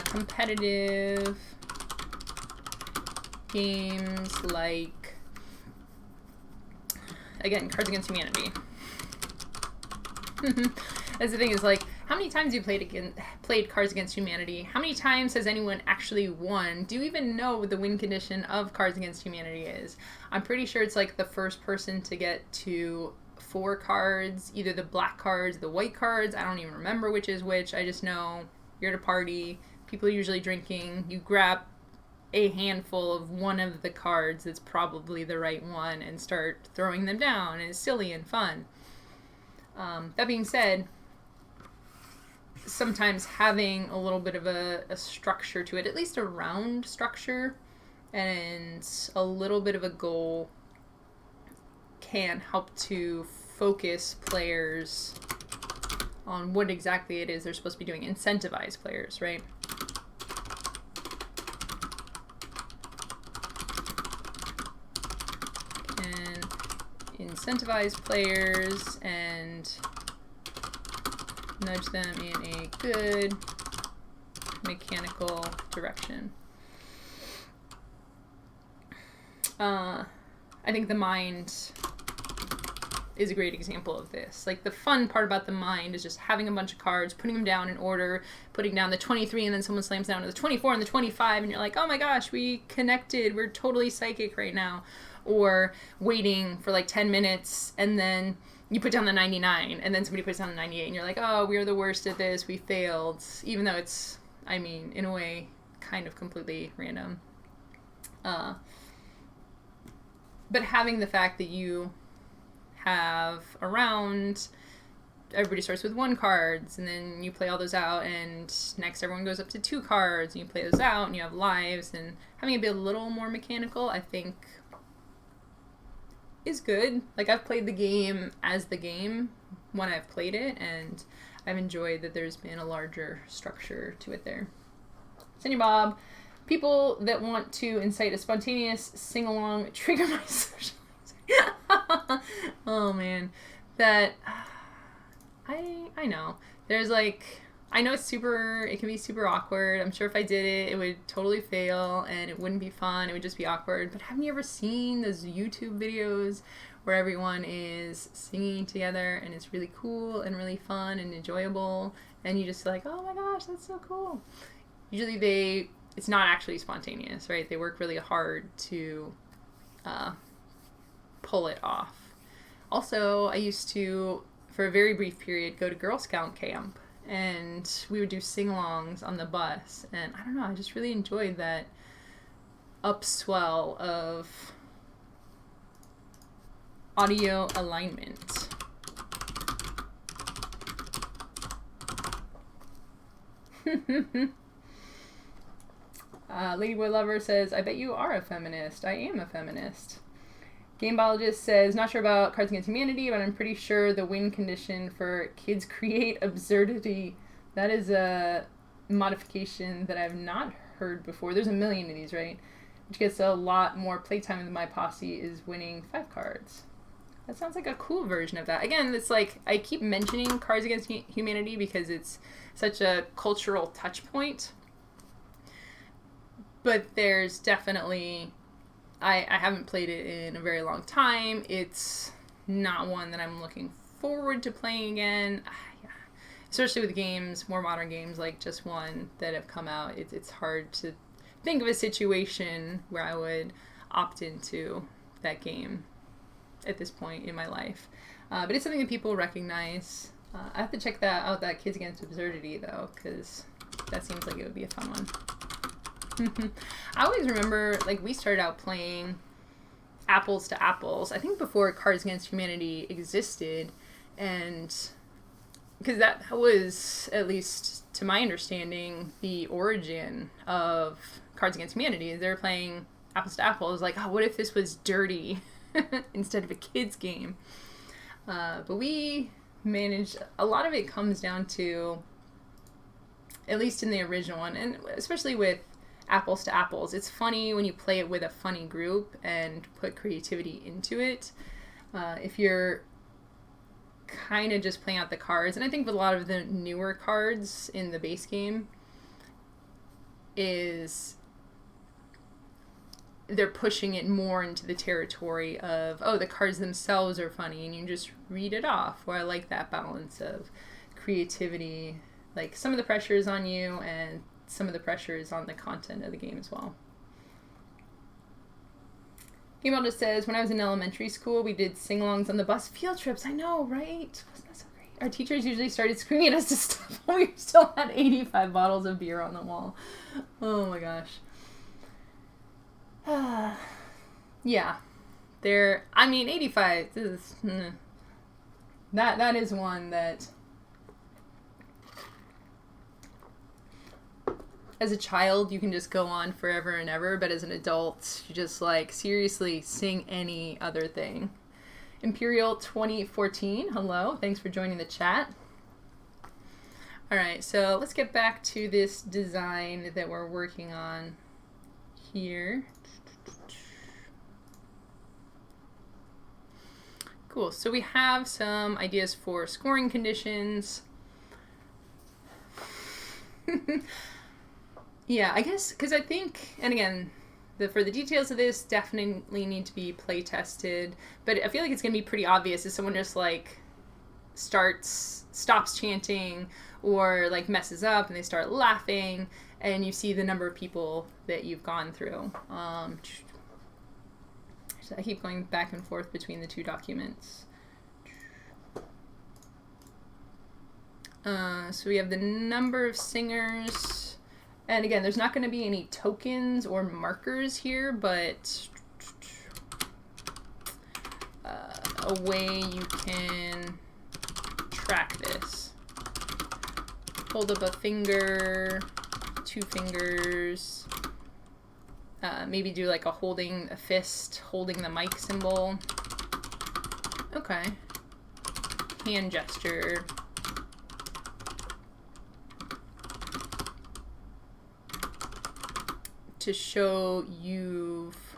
competitive games like, again, Cards Against Humanity. That's the thing, is like, how many times have you played Cards Against Humanity? How many times has anyone actually won? Do you even know what the win condition of Cards Against Humanity is? I'm pretty sure it's like the first person to get to 4 cards, either the black cards, the white cards. I don't even remember which is which. I just know you're at a party, people are usually drinking, you grab a handful of one of the cards that's probably the right one and start throwing them down, and it's silly and fun. That being said, sometimes having a little bit of a structure to it, at least a round structure, and a little bit of a goal can help to focus players on what exactly it is they're supposed to be doing. Incentivize players, right? And incentivize players and nudge them in a good mechanical direction. I think the mind is a great example of this. Like, the fun part about the mind is just having a bunch of cards, putting them down in order, putting down the 23, and then someone slams down to the 24 and the 25, and you're like, oh my gosh, we connected, we're totally psychic right now. Or waiting for like 10 minutes, and then you put down the 99, and then somebody puts down the 98, and you're like, oh, we're the worst at this, we failed. Even though it's, I mean, in a way, kind of completely random. But having the fact that you have a round, everybody starts with 1 cards, and then you play all those out, and next everyone goes up to 2 cards, and you play those out, and you have lives, and having it be a little more mechanical, I think, is good. Like, I've played the game as the game when I've played it, and I've enjoyed that there's been a larger structure to it there. Cindy Bob, people that want to incite a spontaneous sing-along trigger my social. Oh man, that I know. There's like, I know it can be super awkward. I'm sure if I did it, it would totally fail and it wouldn't be fun. It would just be awkward. But haven't you ever seen those YouTube videos where everyone is singing together and it's really cool and really fun and enjoyable, and you just like, oh my gosh, that's so cool. Usually it's not actually spontaneous, right? They work really hard to pull it off. Also, I used to, for a very brief period, go to Girl Scout camp, and we would do sing-alongs on the bus, and I don't know, I just really enjoyed that upswell of audio alignment. Ladyboy Lover says, I bet you are a feminist. I am a feminist. Game Biologist says, not sure about Cards Against Humanity, but I'm pretty sure the win condition for kids create absurdity. That is a modification that I've not heard before. There's a million of these, right? Which gets a lot more playtime than my posse is winning 5 cards. That sounds like a cool version of that. Again, it's like, I keep mentioning Cards Against Humanity because it's such a cultural touch point. But there's definitely, I haven't played it in a very long time. It's not one that I'm looking forward to playing again. Especially with games, more modern games like Just One that have come out. It's hard to think of a situation where I would opt into that game at this point in my life. But it's something that people recognize. I have to check that Kids Against Absurdity, though, because that seems like it would be a fun one. I always remember, like, we started out playing Apples to Apples, I think before Cards Against Humanity existed, and because that was, at least to my understanding, the origin of Cards Against Humanity. They were playing Apples to Apples, like, oh, what if this was dirty instead of a kid's game? But we managed, a lot of it comes down to, at least in the original one, and especially with Apples to Apples, it's funny when you play it with a funny group and put creativity into it. If you're kind of just playing out the cards, and I think with a lot of the newer cards in the base game, is they're pushing it more into the territory of, oh, the cards themselves are funny and you just read it off, where I like that balance of creativity. Like, some of the pressure is on you and some of the pressure is on the content of the game as well. Game just says, when I was in elementary school, we did sing-alongs on the bus field trips. I know, right? Wasn't that so great? Our teachers usually started screaming at us to stop when we still had 85 bottles of beer on the wall. Oh my gosh. Yeah. 85 is, that is one that, as a child, you can just go on forever and ever, but as an adult, you just, like, seriously sing any other thing. Imperial 2014, hello, thanks for joining the chat. Alright, so let's get back to this design that we're working on here. Cool, so we have some ideas for scoring conditions. Yeah, I guess, because I think, and again, for the details of this, definitely need to be play tested. But I feel like it's going to be pretty obvious if someone just like stops chanting or like messes up and they start laughing, and you see the number of people that you've gone through. So I keep going back and forth between the two documents. So we have the number of singers. And again, there's not going to be any tokens or markers here, but a way you can track this. Hold up a finger, 2 fingers, maybe do like a fist holding the mic symbol. Okay. Hand gesture. To show you've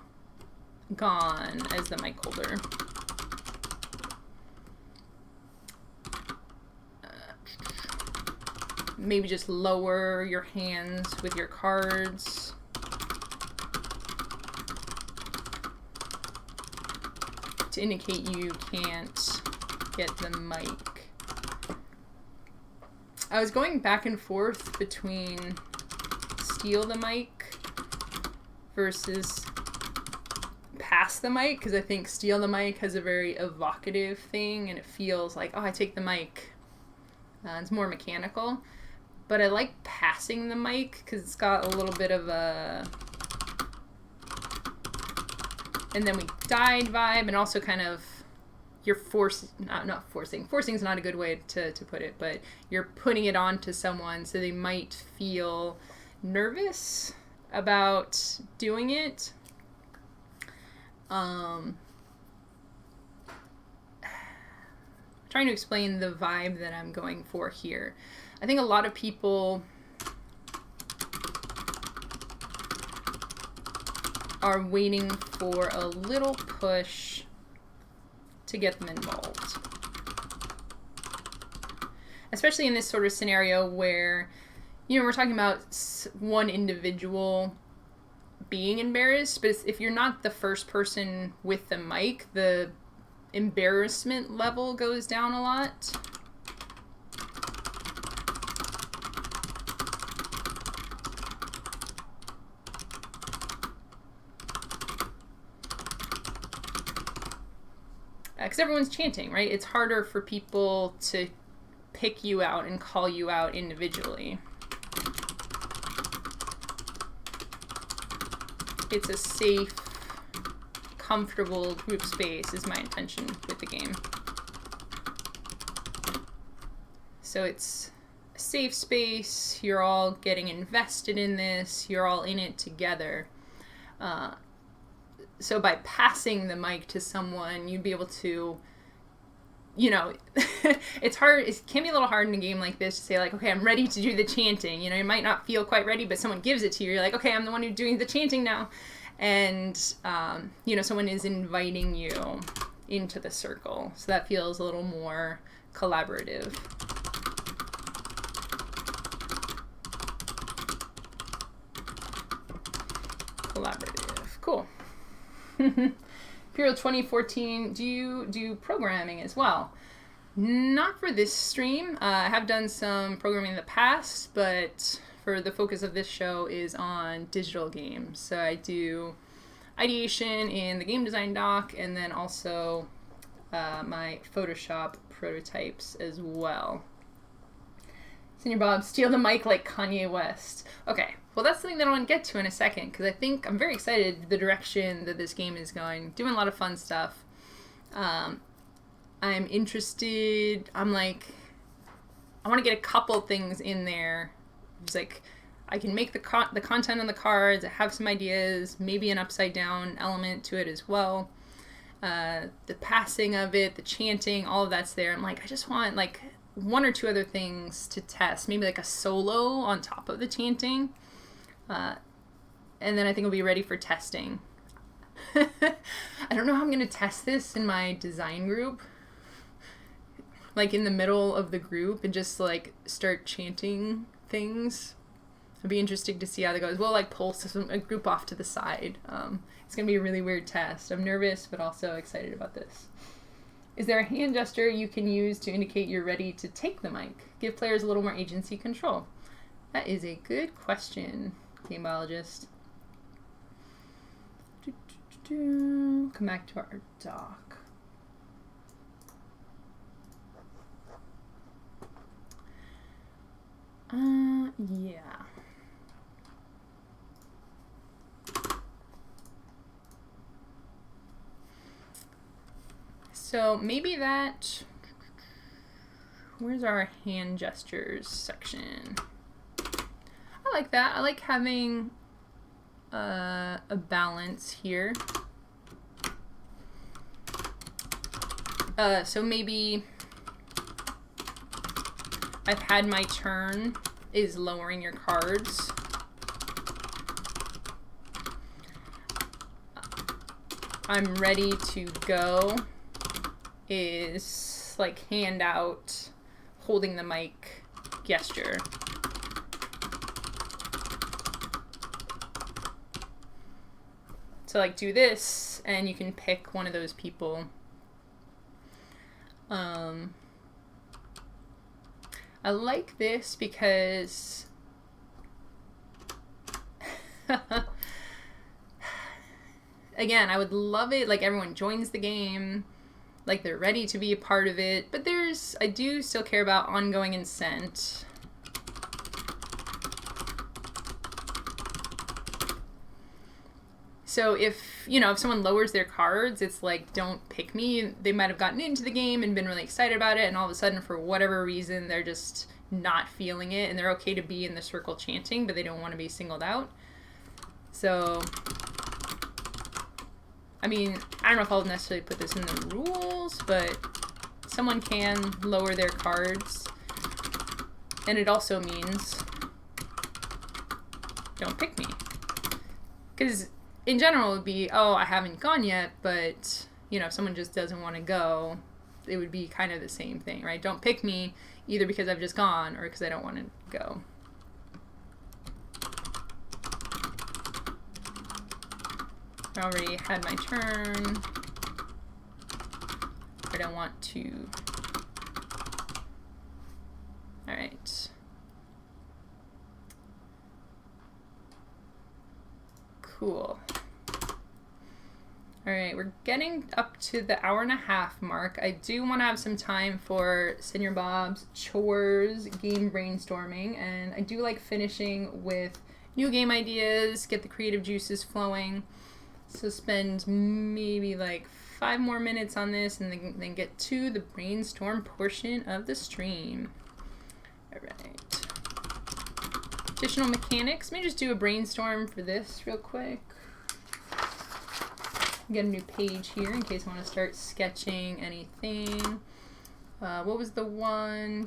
gone as the mic holder. Maybe just lower your hands with your cards. To indicate you can't get the mic. I was going back and forth between steal the mic versus pass the mic, because I think steal the mic has a very evocative thing and it feels like, oh, I take the mic. It's more mechanical. But I like passing the mic because it's got a little bit of a and then we died vibe, and also kind of you're not forcing is not a good way to put it, but you're putting it onto someone so they might feel nervous about doing it. Trying to explain the vibe that I'm going for here. I think a lot of people are waiting for a little push to get them involved. Especially in this sort of scenario where, you know, we're talking about one individual being embarrassed, but if you're not the first person with the mic, the embarrassment level goes down a lot. Because everyone's chanting, right? It's harder for people to pick you out and call you out individually. It's a safe, comfortable group space is my intention with the game. So it's a safe space, you're all getting invested in this, you're all in it together. So by passing the mic to someone, you'd be able to, you know, it's hard, it can be a little hard in a game like this to say like, okay, I'm ready to do the chanting. You know, you might not feel quite ready, but someone gives it to you. You're like, okay, I'm the one who's doing the chanting now. And, you know, someone is inviting you into the circle. So that feels a little more collaborative. Cool. Imperial 2014, do you do programming as well? Not for this stream. I have done some programming in the past, but for the focus of this show is on digital games. So I do ideation in the game design doc, and then also my Photoshop prototypes as well. Senior Bob, steal the mic like Kanye West. Okay, well that's something that I want to get to in a second, because I think I'm very excited the direction that this game is going. Doing a lot of fun stuff. I'm interested. I'm like, I want to get a couple things in there. It's like, I can make the content on the cards. I have some ideas, maybe an upside down element to it as well. The passing of it, the chanting, all of that's there. I'm like, I just want like one or two other things to test. Maybe like a solo on top of the chanting. And then I think we'll be ready for testing. I don't know how I'm going to test this in my design group. Like in the middle of the group and just like start chanting things. It'd be interesting to see how that goes. We'll like pull a group off to the side. It's gonna be a really weird test. I'm nervous, but also excited about this. Is there a hand gesture you can use to indicate you're ready to take the mic? Give players a little more agency control. That is a good question, game biologist. Come back to our doc. Yeah. So maybe that, where's our hand gestures section? I like that. I like having a balance here. So maybe I've had my turn is lowering your cards. I'm ready to go is like hand out, holding the mic gesture. So like do this and you can pick one of those people. I like this because again, I would love it like everyone joins the game, like they're ready to be a part of it, but I do still care about ongoing incent. So if someone lowers their cards, it's like, don't pick me. They might have gotten into the game and been really excited about it, and all of a sudden, for whatever reason, they're just not feeling it, and they're okay to be in the circle chanting, but they don't want to be singled out. So, I mean, I don't know if I'll necessarily put this in the rules, but someone can lower their cards, and it also means don't pick me. Because in general, it would be, oh, I haven't gone yet, but, if someone just doesn't want to go, it would be kind of the same thing, right? Don't pick me, either because I've just gone or because I don't want to go. I already had my turn. I don't want to. All right. Cool. All right, we're getting up to the hour-and-a-half mark. I do want to have some time for Senior Bob's chores, game brainstorming, and I do like finishing with new game ideas, get the creative juices flowing. So spend maybe like 5 more minutes on this and then get to the brainstorm portion of the stream. All right. Additional mechanics. Let me just do a brainstorm for this real quick. Get a new page here in case I want to start sketching anything. What was the one?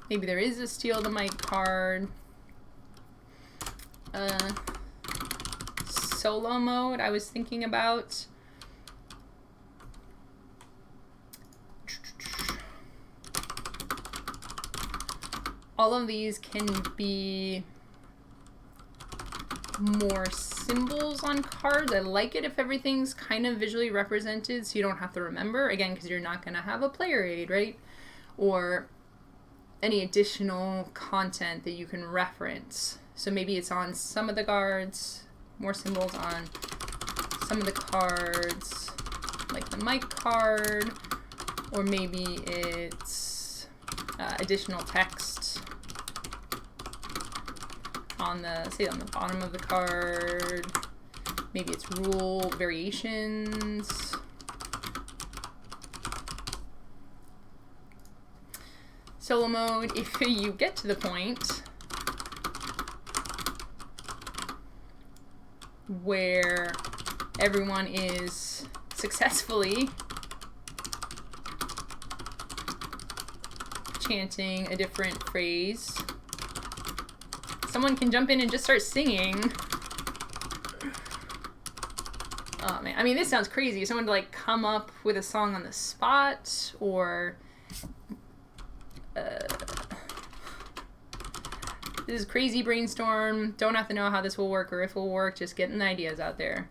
Maybe there is a steal the mic card. Solo mode I was thinking about. All of these can be more symbols on cards. I like it if everything's kind of visually represented so you don't have to remember, again, because you're not going to have a player aid, right? Or any additional content that you can reference. So maybe it's on some of the cards, more symbols on some of the cards, like the mic card, or maybe it's additional text on the, say, on the bottom of the card. Maybe it's rule variations. Solo mode, if you get to the point where everyone is successfully chanting a different phrase, someone can jump in and just start singing. Oh man, I mean, this sounds crazy. Someone to like come up with a song on the spot, or This is crazy brainstorm. Don't have to know how this will work or if it will work. Just getting the ideas out there.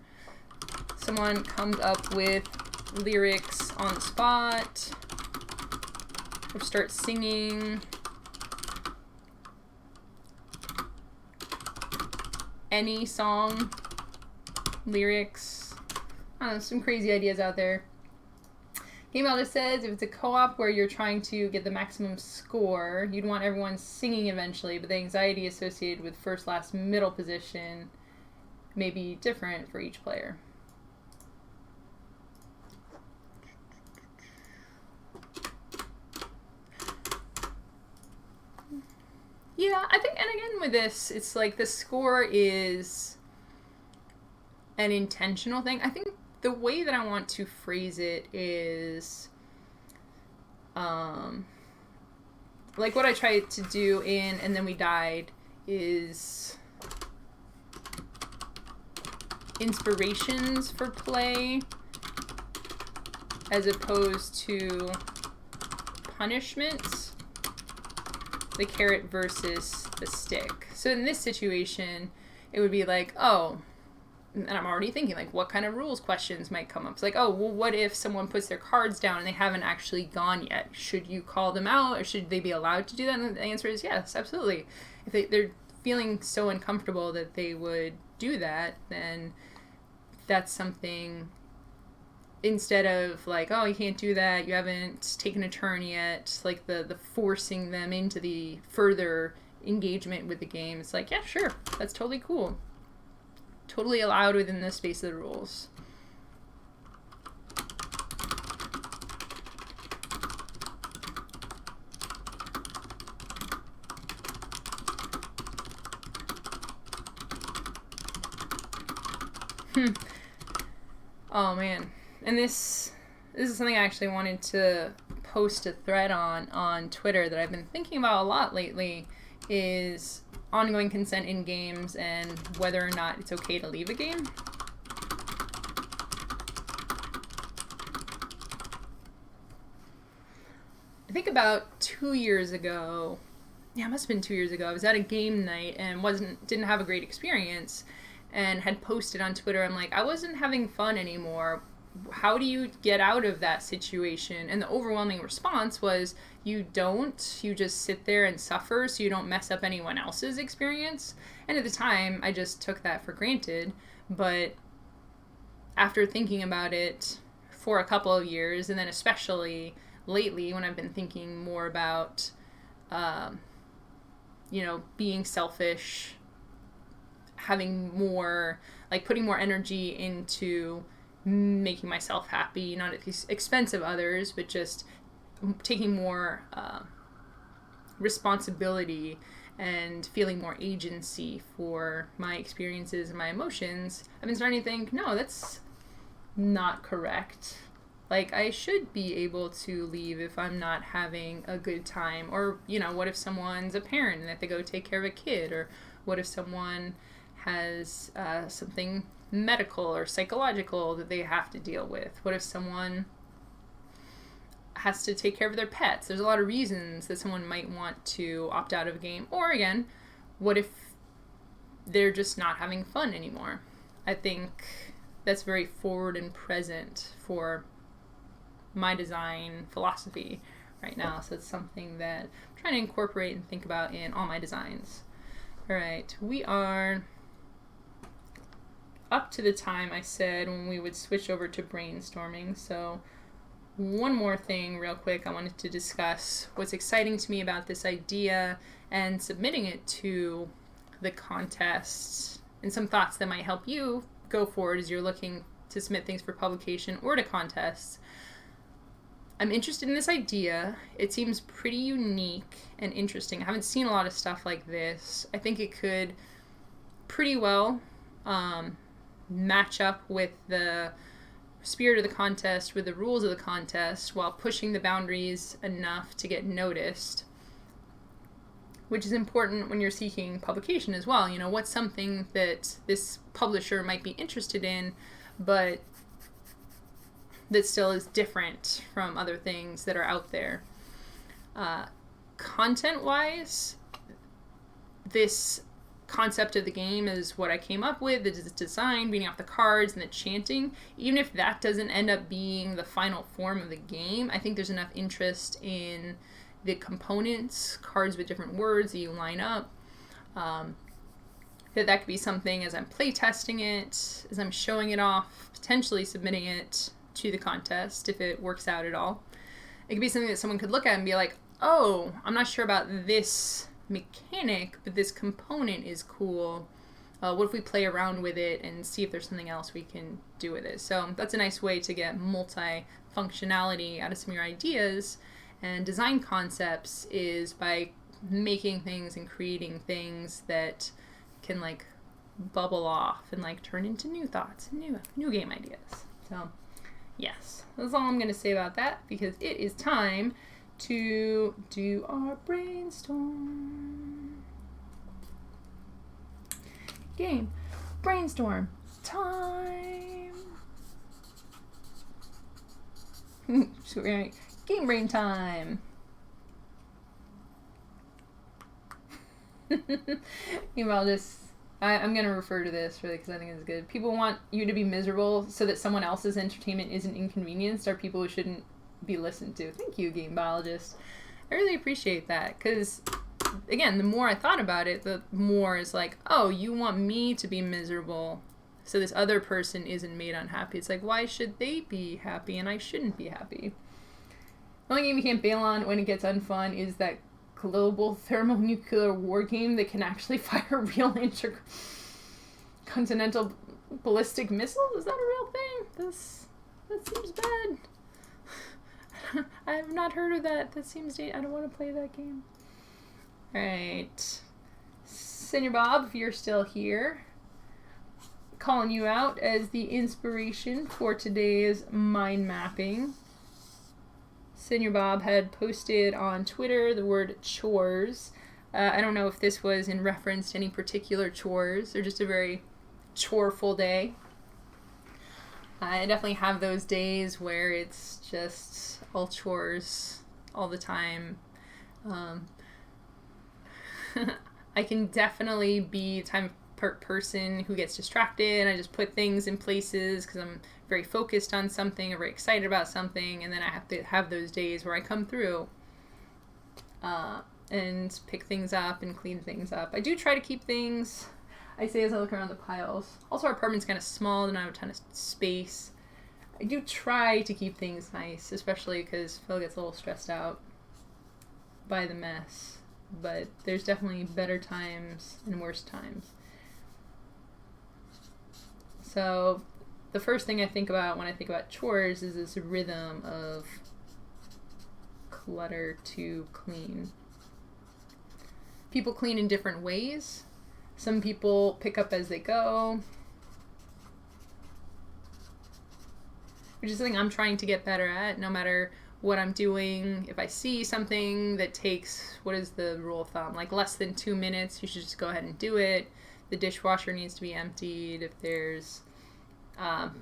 Someone comes up with lyrics on the spot. Or start singing. Any song. Lyrics. I don't know, some crazy ideas out there. Game Elder says if it's a co-op where you're trying to get the maximum score, you'd want everyone singing eventually, but the anxiety associated with first, last, middle position may be different for each player. Yeah, I think, and again with this, it's like the score is an intentional thing. I think the way that I want to phrase it is, like what I tried to do in And Then We Died is inspirations for play as opposed to punishments, the carrot versus the stick. So in this situation, it would be like, oh, and I'm already thinking, like, what kind of rules questions might come up? It's like, oh, well, what if someone puts their cards down and they haven't actually gone yet? Should you call them out, or should they be allowed to do that? And the answer is yes, absolutely. If they're feeling so uncomfortable that they would do that, then that's something, instead of like, oh, you can't do that, you haven't taken a turn yet, like the forcing them into the further engagement with the game. It's like, yeah, sure, that's totally cool. Totally allowed within the space of the rules. Oh man. And this is something I actually wanted to post a thread on Twitter that I've been thinking about a lot lately, is ongoing consent in games and whether or not it's okay to leave a game. I think about 2 years ago, yeah, it must have been 2 years ago, I was at a game night and didn't have a great experience and had posted on Twitter, I'm like, I wasn't having fun anymore. How do you get out of that situation? And the overwhelming response was, you don't. You just sit there and suffer so you don't mess up anyone else's experience. And at the time, I just took that for granted. But after thinking about it for a couple of years, and then especially lately when I've been thinking more about, being selfish, having more, like putting more energy into making myself happy, not at the expense of others, but just taking more responsibility and feeling more agency for my experiences and my emotions, I've been starting to think, no, that's not correct. Like, I should be able to leave if I'm not having a good time. Or, what if someone's a parent and they have to go take care of a kid? Or what if someone has something medical or psychological that they have to deal with? What if someone has to take care of their pets? There's a lot of reasons that someone might want to opt out of a game. Or again, what if they're just not having fun anymore? I think that's very forward and present for my design philosophy right now. So it's something that I'm trying to incorporate and think about in all my designs. All right, we are up to the time I said when we would switch over to brainstorming. So one more thing real quick I wanted to discuss. What's exciting to me about this idea and submitting it to the contest, and some thoughts that might help you go forward as you're looking to submit things for publication or to contests. I'm interested in this idea. It seems pretty unique and interesting. I haven't seen a lot of stuff like this. I think it could pretty well match up with the spirit of the contest, with the rules of the contest, while pushing the boundaries enough to get noticed, which is important when you're seeking publication as well. What's something that this publisher might be interested in, but that still is different from other things that are out there. Content-wise, this concept of the game is what I came up with, the design, reading off the cards, and the chanting. Even if that doesn't end up being the final form of the game, I think there's enough interest in the components, cards with different words that you line up, that could be something as I'm playtesting it, as I'm showing it off, potentially submitting it to the contest if it works out at all. It could be something that someone could look at and be like, oh, I'm not sure about this mechanic, but this component is cool. What if we play around with it and see if there's something else we can do with it? So that's a nice way to get multi-functionality out of some of your ideas. And design concepts is by making things and creating things that can like bubble off and like turn into new thoughts and new game ideas. So yes, that's all I'm going to say about that, because it is time to do our brainstorm. Game brainstorm time. Game brain time. Meanwhile, I'm going to refer to this really because I think it's good. People want you to be miserable so that someone else's entertainment isn't inconvenienced, are people who shouldn't be listened to. Thank you, game biologist. I really appreciate that, because again, the more I thought about it, the more it's like, oh, you want me to be miserable so this other person isn't made unhappy. It's like, why should they be happy and I shouldn't be happy? The only game you can't bail on when it gets unfun is that global thermonuclear war game that can actually fire real intercontinental ballistic missiles. Is that a real thing? That seems bad. I have not heard of that. That seems I don't want to play that game. Alright. Senior Bob, if you're still here, calling you out as the inspiration for today's mind mapping. Senior Bob had posted on Twitter the word chores. I don't know if this was in reference to any particular chores or just a very choreful day. I definitely have those days where it's just all chores all the time. I can definitely be the type of person who gets distracted, and I just put things in places because I'm very focused on something or very excited about something, and then I have to have those days where I come through and pick things up and clean things up. I do try to keep things, I say as I look around the piles. Also, our apartment's kind of small and I have a ton of space. I do try to keep things nice, especially because Phil gets a little stressed out by the mess. But there's definitely better times and worse times. So the first thing I think about when I think about chores is this rhythm of clutter to clean. People clean in different ways. Some people pick up as they go, which is something I'm trying to get better at. No matter what I'm doing, if I see something that takes, what is the rule of thumb, like less than 2 minutes, you should just go ahead and do it. The dishwasher needs to be emptied. If there's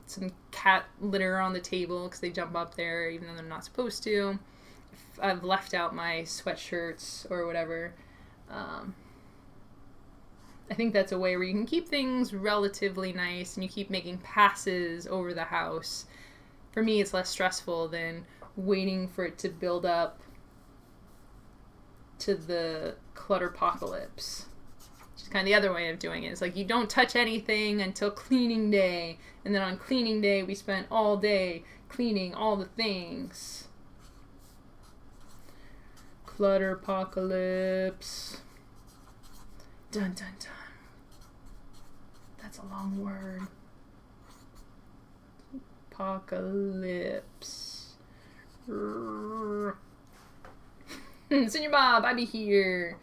some cat litter on the table because they jump up there even though they're not supposed to, if I've left out my sweatshirts or whatever, I think that's a way where you can keep things relatively nice and you keep making passes over the house. For me, it's less stressful than waiting for it to build up to the clutter apocalypse. Which is kind of the other way of doing it. It's like you don't touch anything until cleaning day, and then on cleaning day we spent all day cleaning all the things. Clutter apocalypse. Dun dun dun. That's a long word. Apocalypse. Senior Bob, I be here.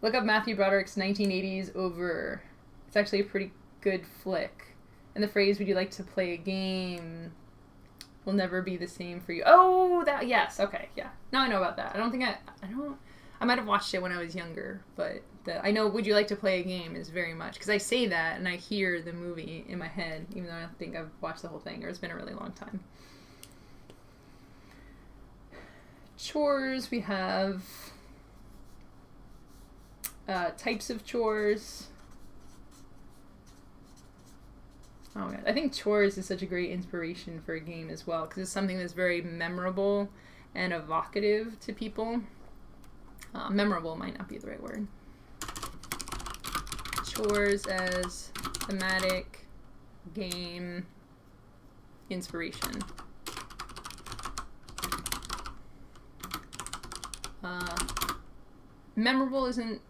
Look up Matthew Broderick's 1980s Over. It's actually a pretty good flick. And the phrase, would you like to play a game, will never be the same for you. Oh, that, yes, okay, yeah. Now I know about that. I might have watched it when I was younger, but I know would you like to play a game is very much, because I say that and I hear the movie in my head, even though I don't think I've watched the whole thing, or it's been a really long time. Chores, we have Types of chores. Oh my god, I think chores is such a great inspiration for a game as well, because it's something that's very memorable and evocative to people. Memorable might not be the right word. Chores as thematic game inspiration. Memorable isn't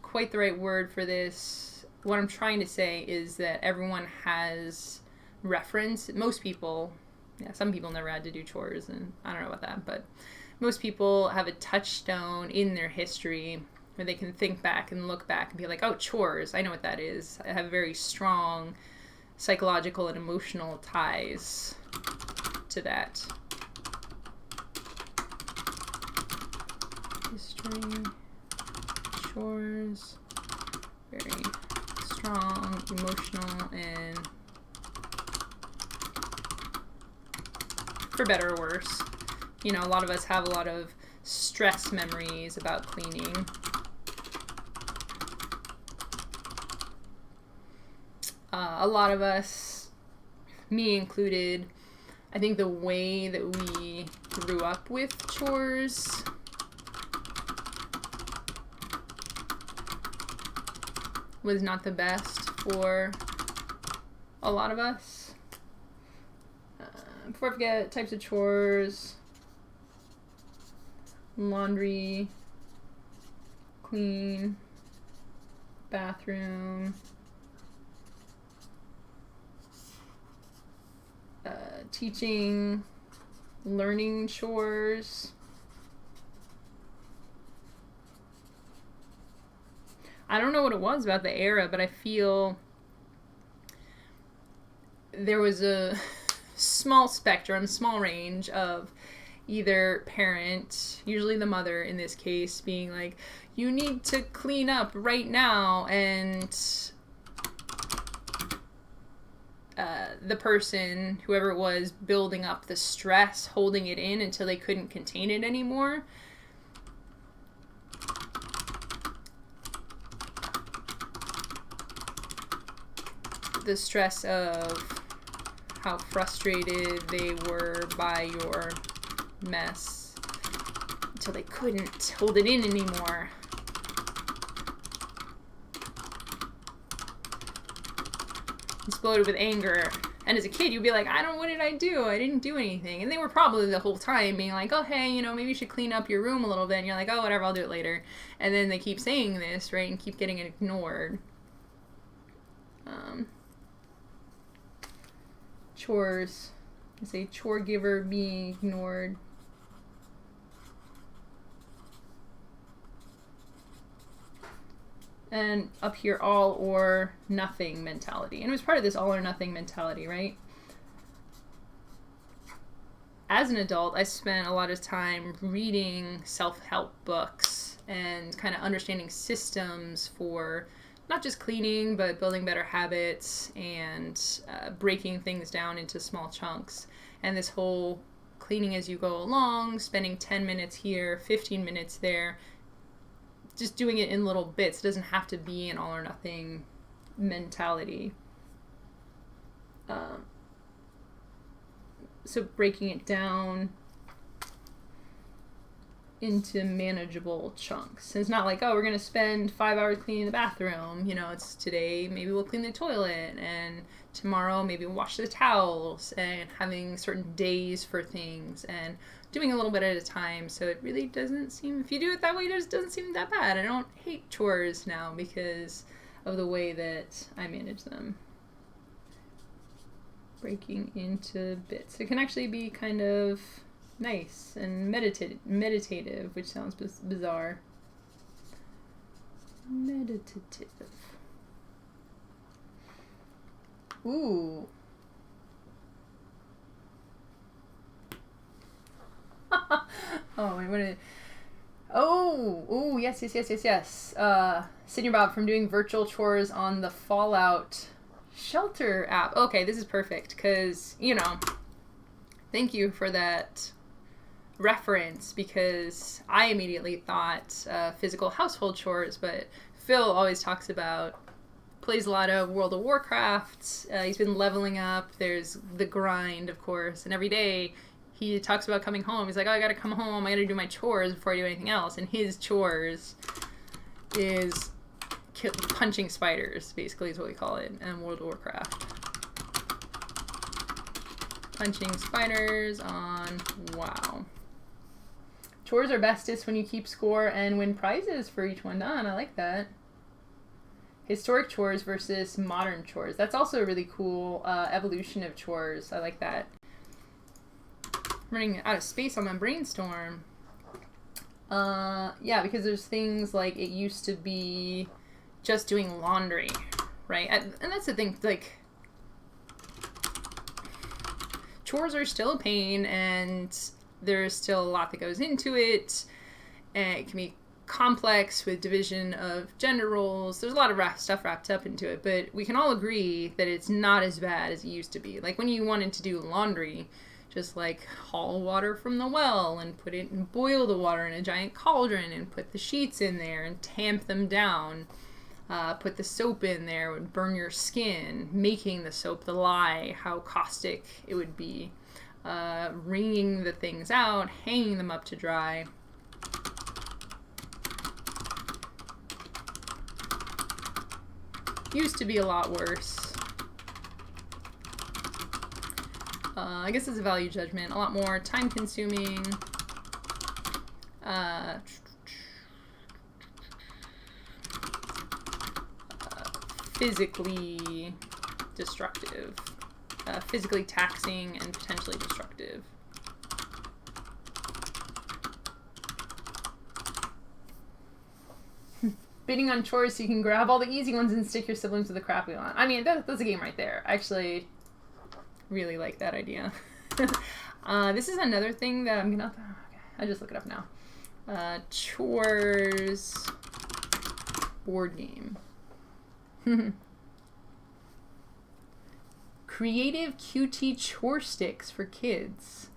quite the right word for this. What I'm trying to say is that everyone has reference. Most people, some people never had to do chores, and I don't know about that, but most people have a touchstone in their history where they can think back and look back and be like, oh, chores, I know what that is. I have very strong psychological and emotional ties to that. History, chores, very strong, emotional, and for better or worse. You know, a lot of us have a lot of stress memories about cleaning. A lot of us, me included, I think the way that we grew up with chores was not the best for a lot of us. Before I forget, types of chores: laundry, clean, bathroom, teaching, learning chores. I don't know what it was about the era, but I feel there was a small spectrum, small range of either parent, usually the mother in this case, being like, you need to clean up right now, and the person, whoever it was, building up the stress, holding it in until they couldn't contain it anymore. The stress of how frustrated they were by your mess until they couldn't hold it in anymore. Exploded with anger. And as a kid, you'd be like, what did I do? I didn't do anything. And they were probably the whole time being like, oh, hey, maybe you should clean up your room a little bit. And you're like, oh, whatever, I'll do it later. And then they keep saying this, right, and keep getting it ignored. Chores. I say chore giver being ignored. And up here, all or nothing mentality. And it was part of this all or nothing mentality, right? As an adult, I spent a lot of time reading self-help books and kind of understanding systems for not just cleaning, but building better habits and breaking things down into small chunks. And this whole cleaning as you go along, spending 10 minutes here, 15 minutes there, just doing it in little bits. It doesn't have to be an all or nothing mentality. So breaking it down into manageable chunks. And it's not like, oh, we're going to spend 5 hours cleaning the bathroom. It's today, maybe we'll clean the toilet, and tomorrow maybe we'll wash the towels, and having certain days for things and doing a little bit at a time. So it really doesn't seem, if you do it that way, it just doesn't seem that bad. I don't hate chores now because of the way that I manage them. Breaking into bits. It can actually be kind of nice and meditative, which sounds bizarre. Meditative. Ooh. Oh, wait, what is it? Oh, yes. Senior Bob from doing virtual chores on the Fallout Shelter app. Okay, this is perfect because, thank you for that reference because I immediately thought physical household chores, but Phil always talks about, plays a lot of World of Warcraft. He's been leveling up. There's the grind, of course, and every day he talks about coming home. He's like, oh, I gotta come home. I gotta do my chores before I do anything else. And his chores is punching spiders, basically, is what we call it in World of Warcraft. Punching spiders on WoW. Chores are bestest when you keep score and win prizes for each one done. I like that. Historic chores versus modern chores. That's also a really cool evolution of chores. I like that. Running out of space on my brainstorm. Yeah, because there's things like it used to be just doing laundry, right? And that's the thing, like, chores are still a pain, and there's still a lot that goes into it, and it can be complex with division of gender roles. There's a lot of stuff wrapped up into it, but we can all agree that it's not as bad as it used to be. Like when you wanted to do laundry, just like haul water from the well and put it and boil the water in a giant cauldron and put the sheets in there and tamp them down. Put the soap in there, would burn your skin. Making the soap, the lye, how caustic it would be. Wringing the things out, hanging them up to dry. Used to be a lot worse. I guess it's a value judgment. A lot more time consuming. Physically destructive. Physically taxing and potentially destructive. Bidding on chores so you can grab all the easy ones and stick your siblings with the crappy one. I mean, that's a game right there. I actually really like that idea. This is another thing that I'm gonna... Okay, I just look it up now. Chores board game. Creative QT chore sticks for kids.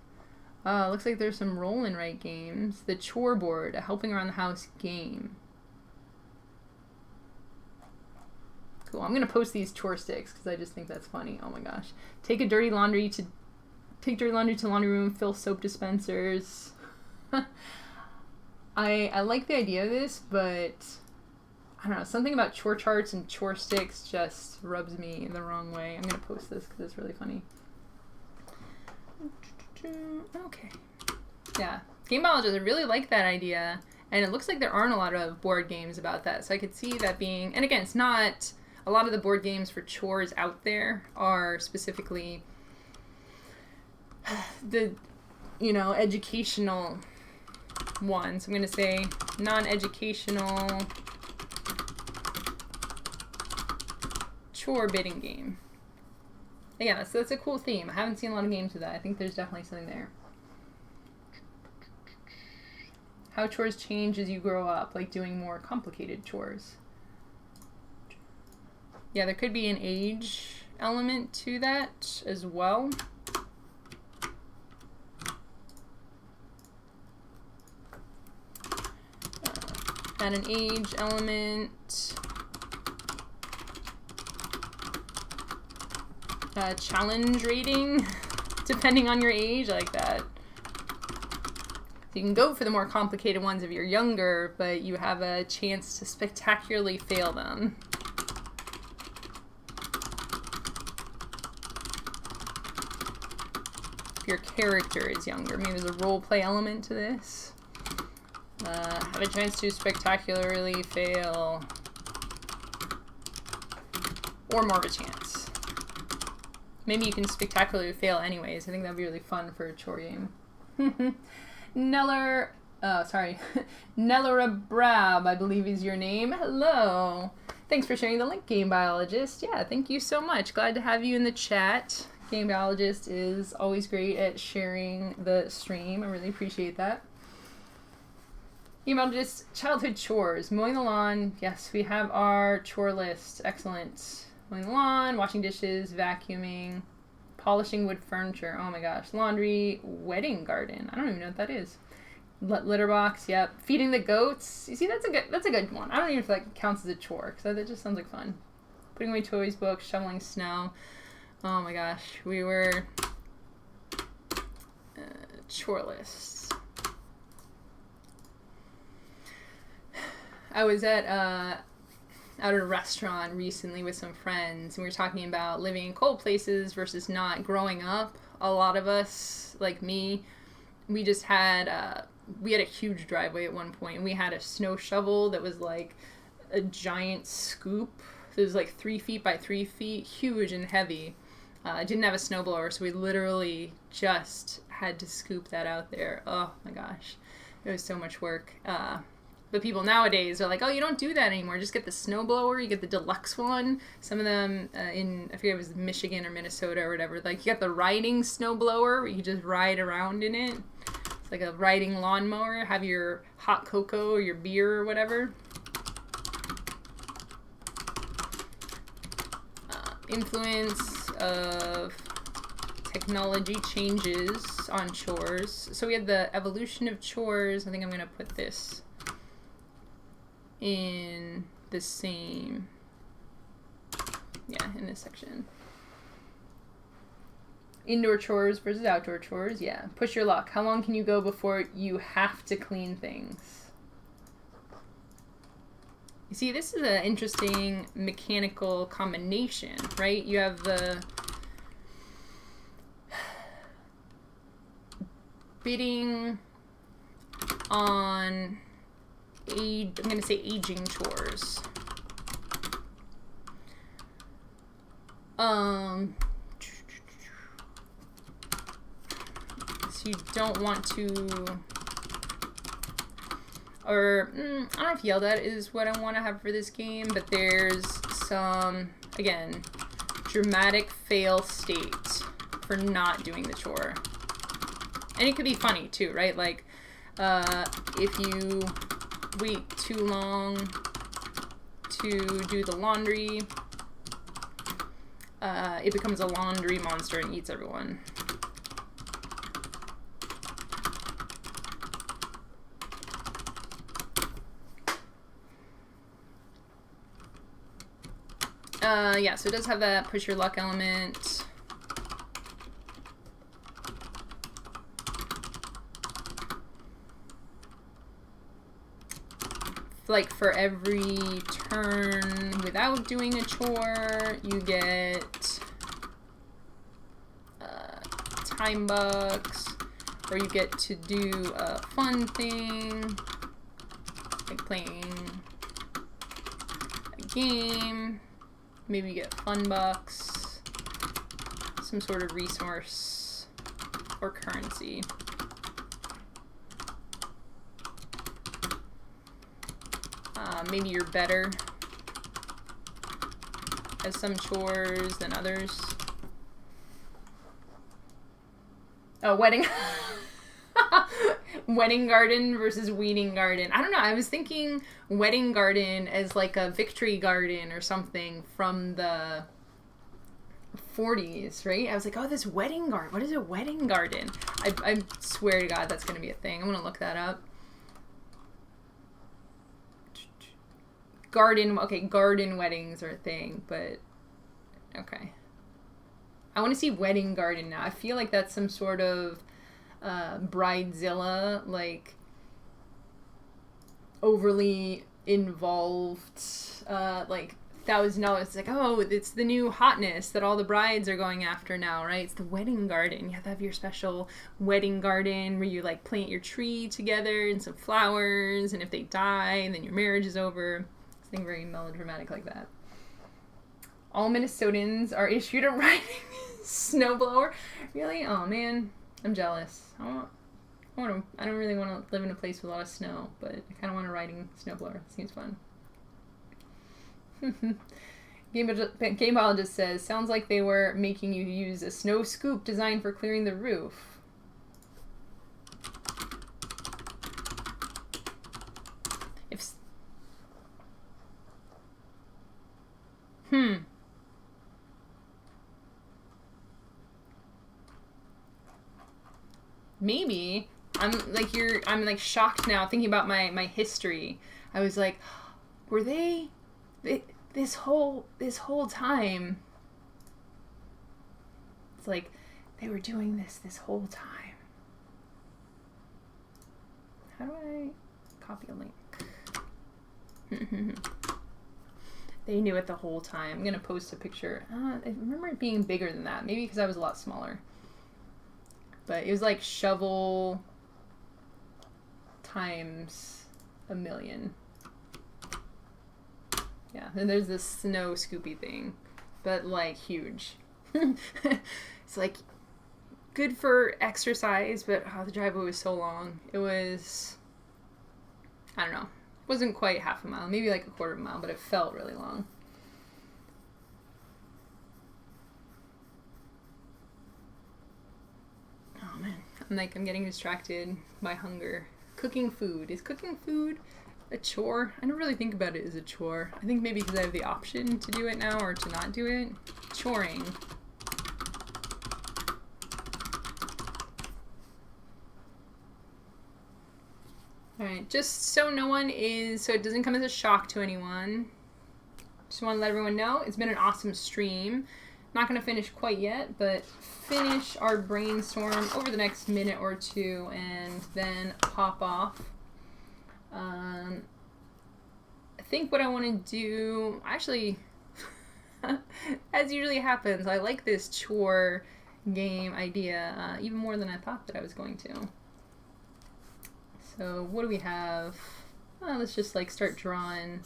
Looks like there's some roll and write games. The chore board, a helping around the house game. Cool. I'm gonna post these chore sticks because I just think that's funny. Oh my gosh. Take dirty laundry to laundry room. Fill soap dispensers. I like the idea of this, but I don't know, something about chore charts and chore sticks just rubs me the wrong way. I'm gonna post this because it's really funny. Okay. Yeah. Game biologist, I really like that idea. And it looks like there aren't a lot of board games about that. So I could see that being, and again, it's not, a lot of the board games for chores out there are specifically the, educational ones. I'm gonna say non-educational chore bidding game. Yeah, so that's a cool theme. I haven't seen a lot of games with that. I think there's definitely something there. How chores change as you grow up, like doing more complicated chores. Yeah, there could be an age element to that as well. Add an age element. Challenge rating, depending on your age. I like that. So you can go for the more complicated ones if you're younger, but you have a chance to spectacularly fail them. If your character is younger, maybe there's a role play element to this. Have a chance to spectacularly fail, or more of a chance. Maybe you can spectacularly fail anyways. I think that'd be really fun for a chore game. Nellera Brab, I believe is your name. Hello. Thanks for sharing the link, Game Biologist. Yeah, thank you so much. Glad to have you in the chat. Game Biologist is always great at sharing the stream. I really appreciate that. Game Biologist, childhood chores. Mowing the lawn. Yes, we have our chore list. Excellent. Mowing the lawn, washing dishes, vacuuming, Polishing wood furniture. Oh my gosh. Laundry, wedding garden. I don't even know what that is. Litter box. Yep. Feeding the goats. You see, that's a good one. I don't even feel like it counts as a chore because that just sounds like fun. Putting away toys, books, shoveling snow. Oh my gosh. We were chore lists. I was out at a restaurant recently with some friends, and we were talking about living in cold places versus not. Growing up, a lot of us, like me, we just had we had a huge driveway at one point, and we had a snow shovel that was like a giant scoop. It was like 3 feet by 3 feet, huge and heavy. I didn't have a snowblower, so we literally just had to scoop that out there. Oh my gosh, it was so much work. But people nowadays are like, oh, you don't do that anymore. Just get the snowblower. You get the deluxe one. Some of them I forget if it was Michigan or Minnesota or whatever. Like, you got the riding snowblower where you just ride around in it. It's like a riding lawnmower. Have your hot cocoa or your beer or whatever. Influence of technology changes on chores. So we had the evolution of chores. I think I'm going to put this in the same, in this section. Indoor chores versus outdoor chores. Yeah. Push your luck. How long can you go before you have to clean things? You see, this is an interesting mechanical combination, right? You have the bidding on I'm going to say aging chores. So you don't want to, or I don't know if yelled at is what I want to have for this game, but there's some, again, dramatic fail state for not doing the chore. And it could be funny too, right? Like, if you wait too long to do the laundry, it becomes a laundry monster and eats everyone. Yeah, so it does have that push your luck element. Like, for every turn without doing a chore, you get time bucks, or you get to do a fun thing, like playing a game. Maybe you get fun bucks, some sort of resource or currency. Maybe you're better at some chores than others. Oh, wedding. Wedding garden versus weeding garden. I don't know. I was thinking wedding garden as like a victory garden or something from the 40s, right? I was like, oh, this wedding garden. What is a wedding garden? I swear to God that's going to be a thing. I'm going to look that up. Garden weddings are a thing, but okay. I want to see wedding garden now. I feel like that's some sort of bridezilla, like overly involved, like $1,000. It's like, oh, it's the new hotness that all the brides are going after now, right? It's the wedding garden. You have to have your special wedding garden where you like plant your tree together and some flowers, and if they die, then your marriage is over. Something very melodramatic like that. All Minnesotans are issued a riding snowblower. Really? Oh man, I'm jealous. I don't really want to live in a place with a lot of snow, but I kind of want a riding snowblower. Seems fun. Gameologist says, sounds like they were making you use a snow scoop designed for clearing the roof. maybe I'm like shocked now thinking about my history. I was like, were they this whole time? It's like they were doing this whole time. How do I copy a link? They knew it the whole time. I'm gonna post a picture. I remember it being bigger than that. Maybe because I was a lot smaller. But it was like shovel times a million. Yeah, then there's this snow scoopy thing, but like huge. It's like good for exercise, but the driveway was so long. It was, I don't know, wasn't quite half a mile, maybe like a quarter of a mile, but it felt really long. Oh man, I'm getting distracted by hunger. Cooking food. Is cooking food a chore? I don't really think about it as a chore. I think maybe because I have the option to do it now or to not do it. Choring. Alright, just so it doesn't come as a shock to anyone. Just want to let everyone know it's been an awesome stream. Not going to finish quite yet, but finish our brainstorm over the next minute or two and then pop off. I think what I want to do, actually, as usually happens, I like this chore game idea even more than I thought that I was going to. So what do we have? Let's just like start drawing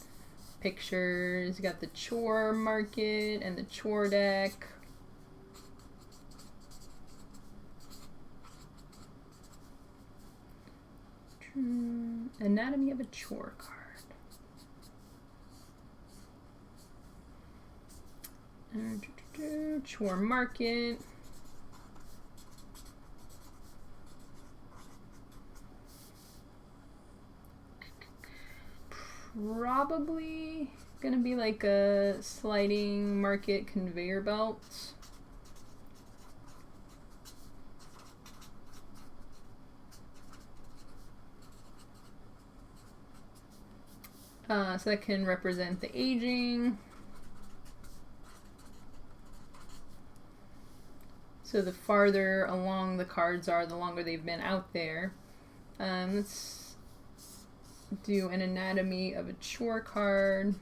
pictures. You got the chore market and the chore deck. Anatomy of a chore card. Chore market. Probably gonna be like a sliding market conveyor belt. So that can represent the aging. So the farther along the cards are, the longer they've been out there. Let's do an anatomy of a chore card.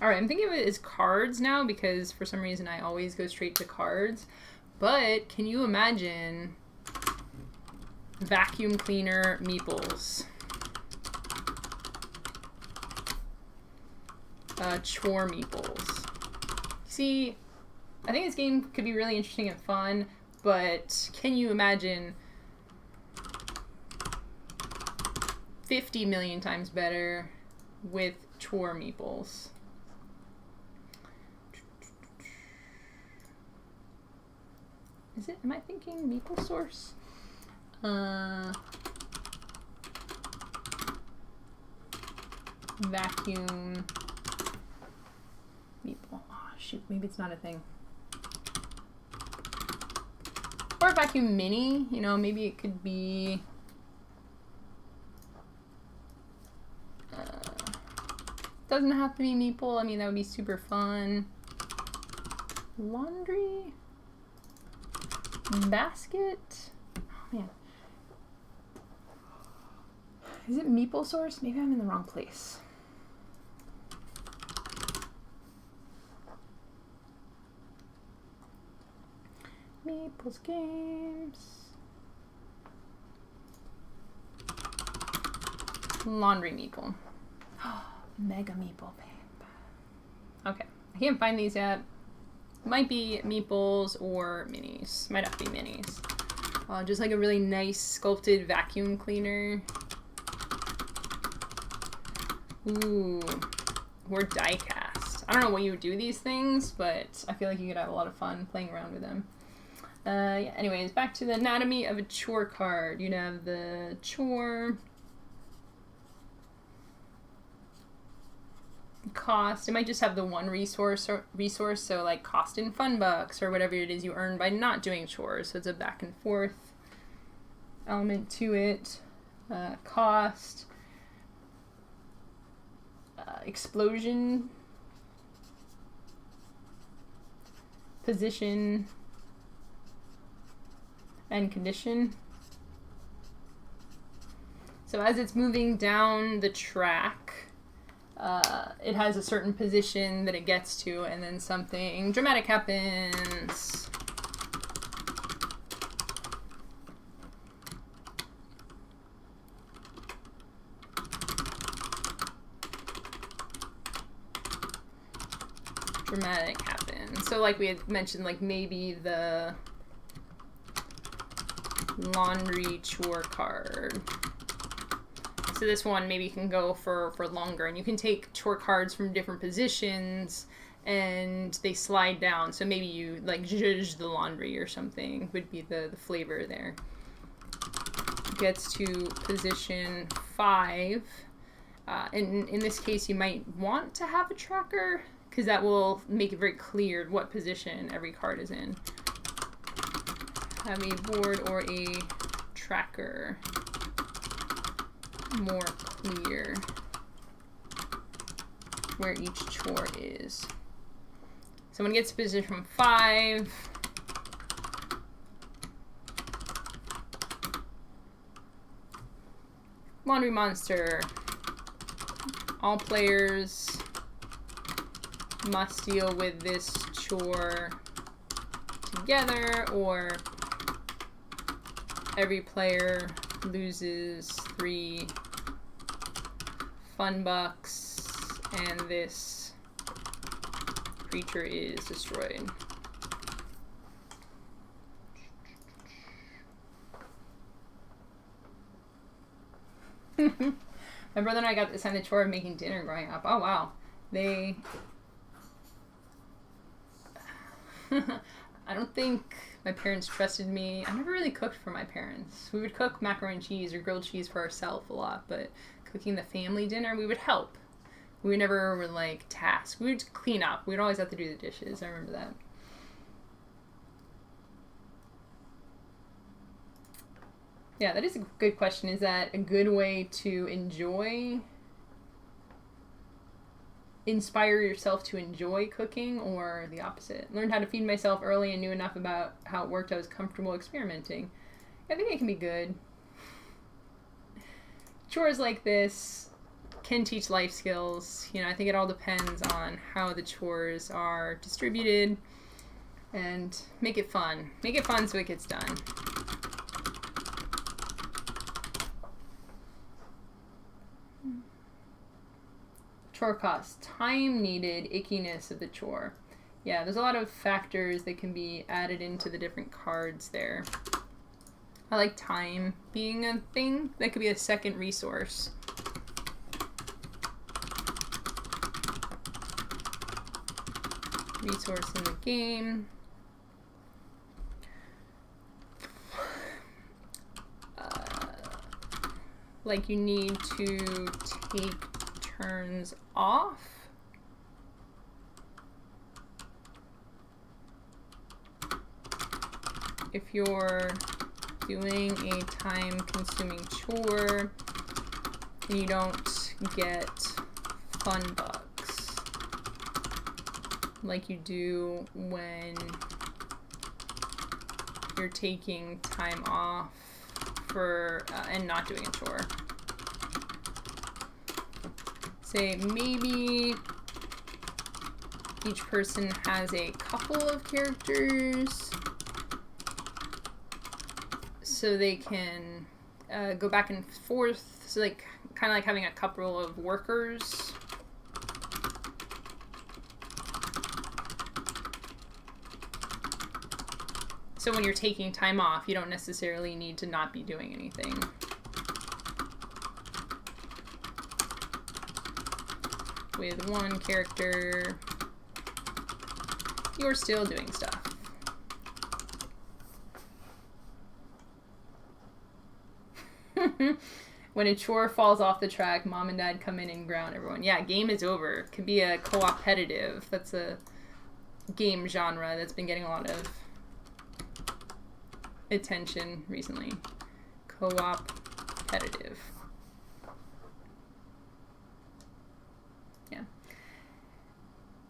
Alright, I'm thinking of it as cards now because for some reason I always go straight to cards. But can you imagine vacuum cleaner meeples? Chore meeples. See, I think this game could be really interesting and fun, but can you imagine 50 million times better with chore meeples? Is it? Am I thinking meeple source? Vacuum meeple. Oh, shoot, maybe it's not a thing. Or a vacuum mini, you know, maybe it could be. Doesn't have to be meeple. I mean, that would be super fun. Laundry basket. Oh man, is it meeple source? Maybe I'm in the wrong place. Meeples games. Laundry meeple. Mega meeple, babe. Okay, I can't find these yet. Might be meeples or minis. Might have to be minis. Just like a really nice sculpted vacuum cleaner. Ooh, or die cast. I don't know what you would do these things, but I feel like you could have a lot of fun playing around with them. Yeah, anyways, back to the anatomy of a chore card. You'd have the chore. cost. It might just have the one resource, so like cost in fun bucks or whatever it is you earn by not doing chores. So it's a back and forth element to it. Cost, explosion, position, and condition. So as it's moving down the track, it has a certain position that it gets to, and then something dramatic happens. Dramatic happens. So like we had mentioned, like maybe the laundry chore card. So this one maybe can go for longer, and you can take chore cards from different positions and they slide down. So maybe you like zhuzh the laundry or something would be the flavor there. Gets to position 5. In this case, you might want to have a tracker because that will make it very clear what position every card is in. Have a board or a tracker. More clear where each chore is. So when it gets to position 5, laundry monster. All players must deal with this chore together, or every player loses 3 fun bucks and this creature is destroyed. My brother and I got assigned the chore of making dinner growing up. Oh wow. I don't think my parents trusted me. I never really cooked for my parents. We would cook macaroni and cheese or grilled cheese for ourselves a lot, but cooking the family dinner, we would help. We never were like tasked. We would clean up. We'd always have to do the dishes. I remember that. Yeah, that is a good question. Is that a good way to inspire yourself to enjoy cooking, or the opposite? Learned how to feed myself early and knew enough about how it worked I was comfortable experimenting. I think it can be good. Chores like this can teach life skills. You know, I think it all depends on how the chores are distributed, and make it fun. Make it fun so it gets done. Chore cost. Time needed, ickiness of the chore. Yeah, there's a lot of factors that can be added into the different cards there. I like time being a thing. That could be a second resource. Resource in the game. Like you need to take turns off. If you're doing a time-consuming chore and you don't get fun bucks like you do when you're taking time off for and not doing a chore. Say maybe each person has a couple of characters so they can go back and forth, so like kind of like having a couple of workers. So when you're taking time off, you don't necessarily need to not be doing anything. With one character, you're still doing stuff. When a chore falls off the track, mom and dad come in and ground everyone. Yeah, game is over. Could be a co-opetitive. That's a game genre that's been getting a lot of attention recently. Co-opetitive. Yeah.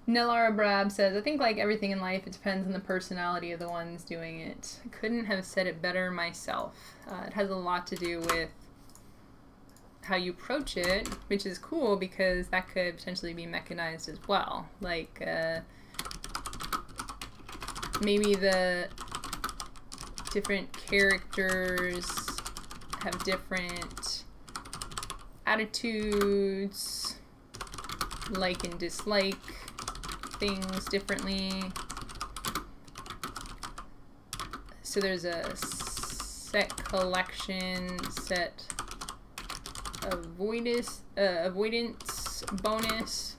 Nellara Brab says, I think like everything in life, it depends on the personality of the ones doing it. I couldn't have said it better myself. It has a lot to do with how you approach it, which is cool because that could potentially be mechanized as well. Like, maybe the different characters have different attitudes, like and dislike things differently. So there's a set collection, set avoidance bonus.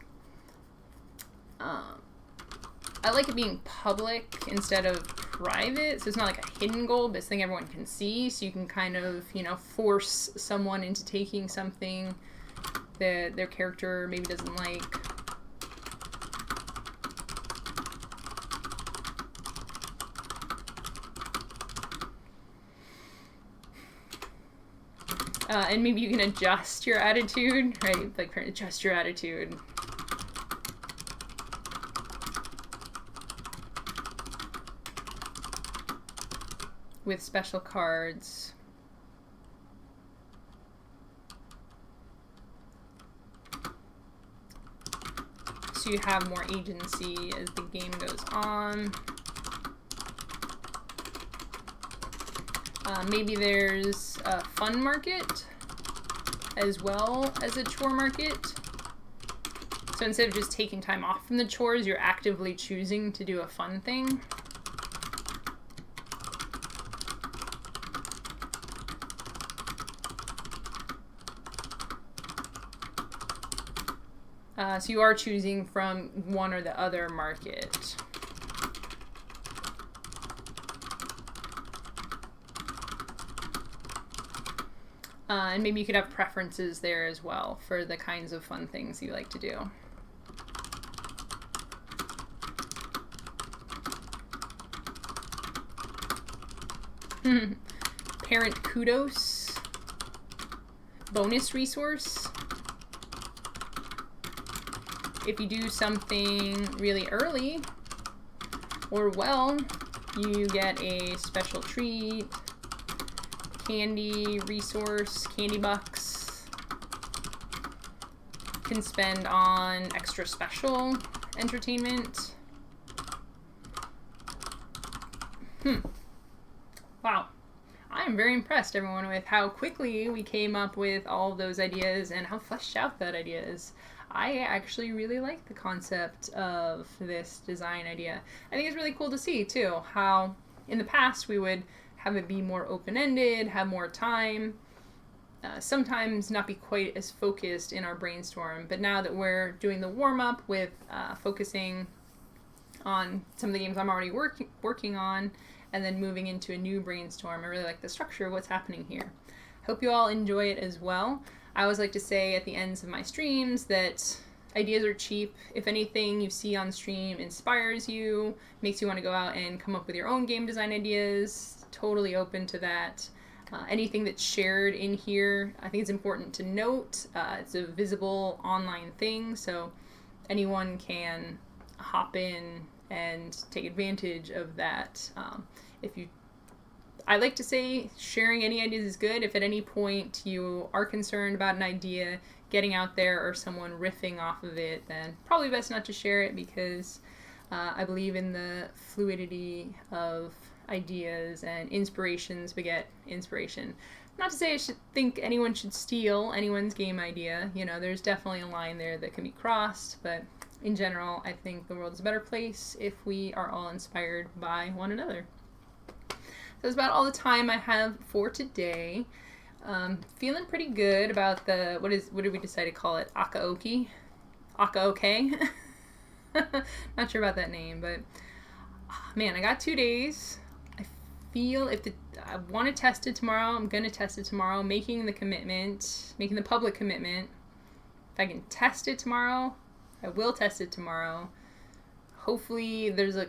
I like it being public instead of private, so it's not like a hidden goal, but it's something everyone can see, so you can kind of, you know, force someone into taking something that their character maybe doesn't like. And maybe you can adjust your attitude, right? Like, adjust your attitude. With special cards. So you have more agency as the game goes on. Maybe there's a fun market as well as a chore market. So instead of just taking time off from the chores, you're actively choosing to do a fun thing. So you are choosing from one or the other market. And maybe you could have preferences there as well for the kinds of fun things you like to do. Parent kudos. Bonus resource. If you do something really early or well, you get a special treat, candy resource, candy bucks. Can spend on extra special entertainment. Wow. I'm very impressed, everyone, with how quickly we came up with all of those ideas and how fleshed out that idea is. I actually really like the concept of this design idea. I think it's really cool to see, too, how in the past we would have it be more open-ended, have more time, sometimes not be quite as focused in our brainstorm. But now that we're doing the warm-up with focusing on some of the games I'm already working on, and then moving into a new brainstorm, I really like the structure of what's happening here. Hope you all enjoy it as well. I always like to say at the ends of my streams that ideas are cheap. If anything you see on stream inspires you, makes you want to go out and come up with your own game design ideas, totally open to that. Anything that's shared in here, I think it's important to note. It's a visible online thing, so anyone can hop in and take advantage of that. I like to say sharing any ideas is good. If at any point you are concerned about an idea getting out there or someone riffing off of it, then probably best not to share it, because I believe in the fluidity of ideas, and inspirations beget inspiration. Not to say I should think anyone should steal anyone's game idea. You know, there's definitely a line there that can be crossed, but in general, I think the world is a better place if we are all inspired by one another. That's about all the time I have for today. Feeling pretty good about the, what did we decide to call it? Aca-Okay? Aca-Okay? Not sure about that name, but man, I got 2 days. I I want to test it tomorrow. I'm going to test it tomorrow, making the public commitment. If I can test it tomorrow, I will test it tomorrow. Hopefully there's a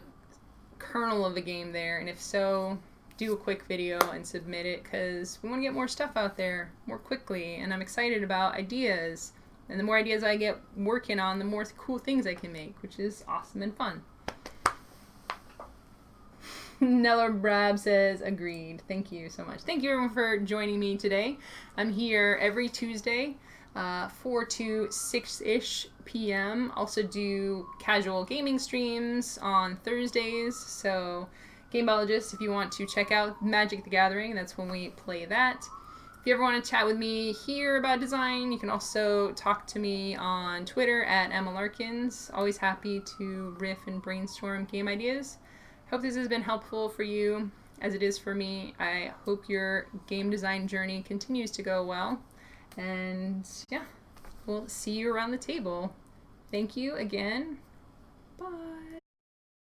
kernel of a game there, and if so, do a quick video and submit it, because we want to get more stuff out there more quickly, and I'm excited about ideas. And the more ideas I get working on, the more cool things I can make, which is awesome and fun. Nella Brab says, agreed. Thank you so much. Thank you everyone for joining me today. I'm here every Tuesday, 4 to 6-ish p.m. Also do casual gaming streams on Thursdays. So, Game Biologist, if you want to check out Magic the Gathering, that's when we play that. If you ever want to chat with me here about design, you can also talk to me on Twitter at @MLarkins. Always happy to riff and brainstorm game ideas. Hope this has been helpful for you, as it is for me. I hope your game design journey continues to go well. And yeah, we'll see you around the table. Thank you again. Bye.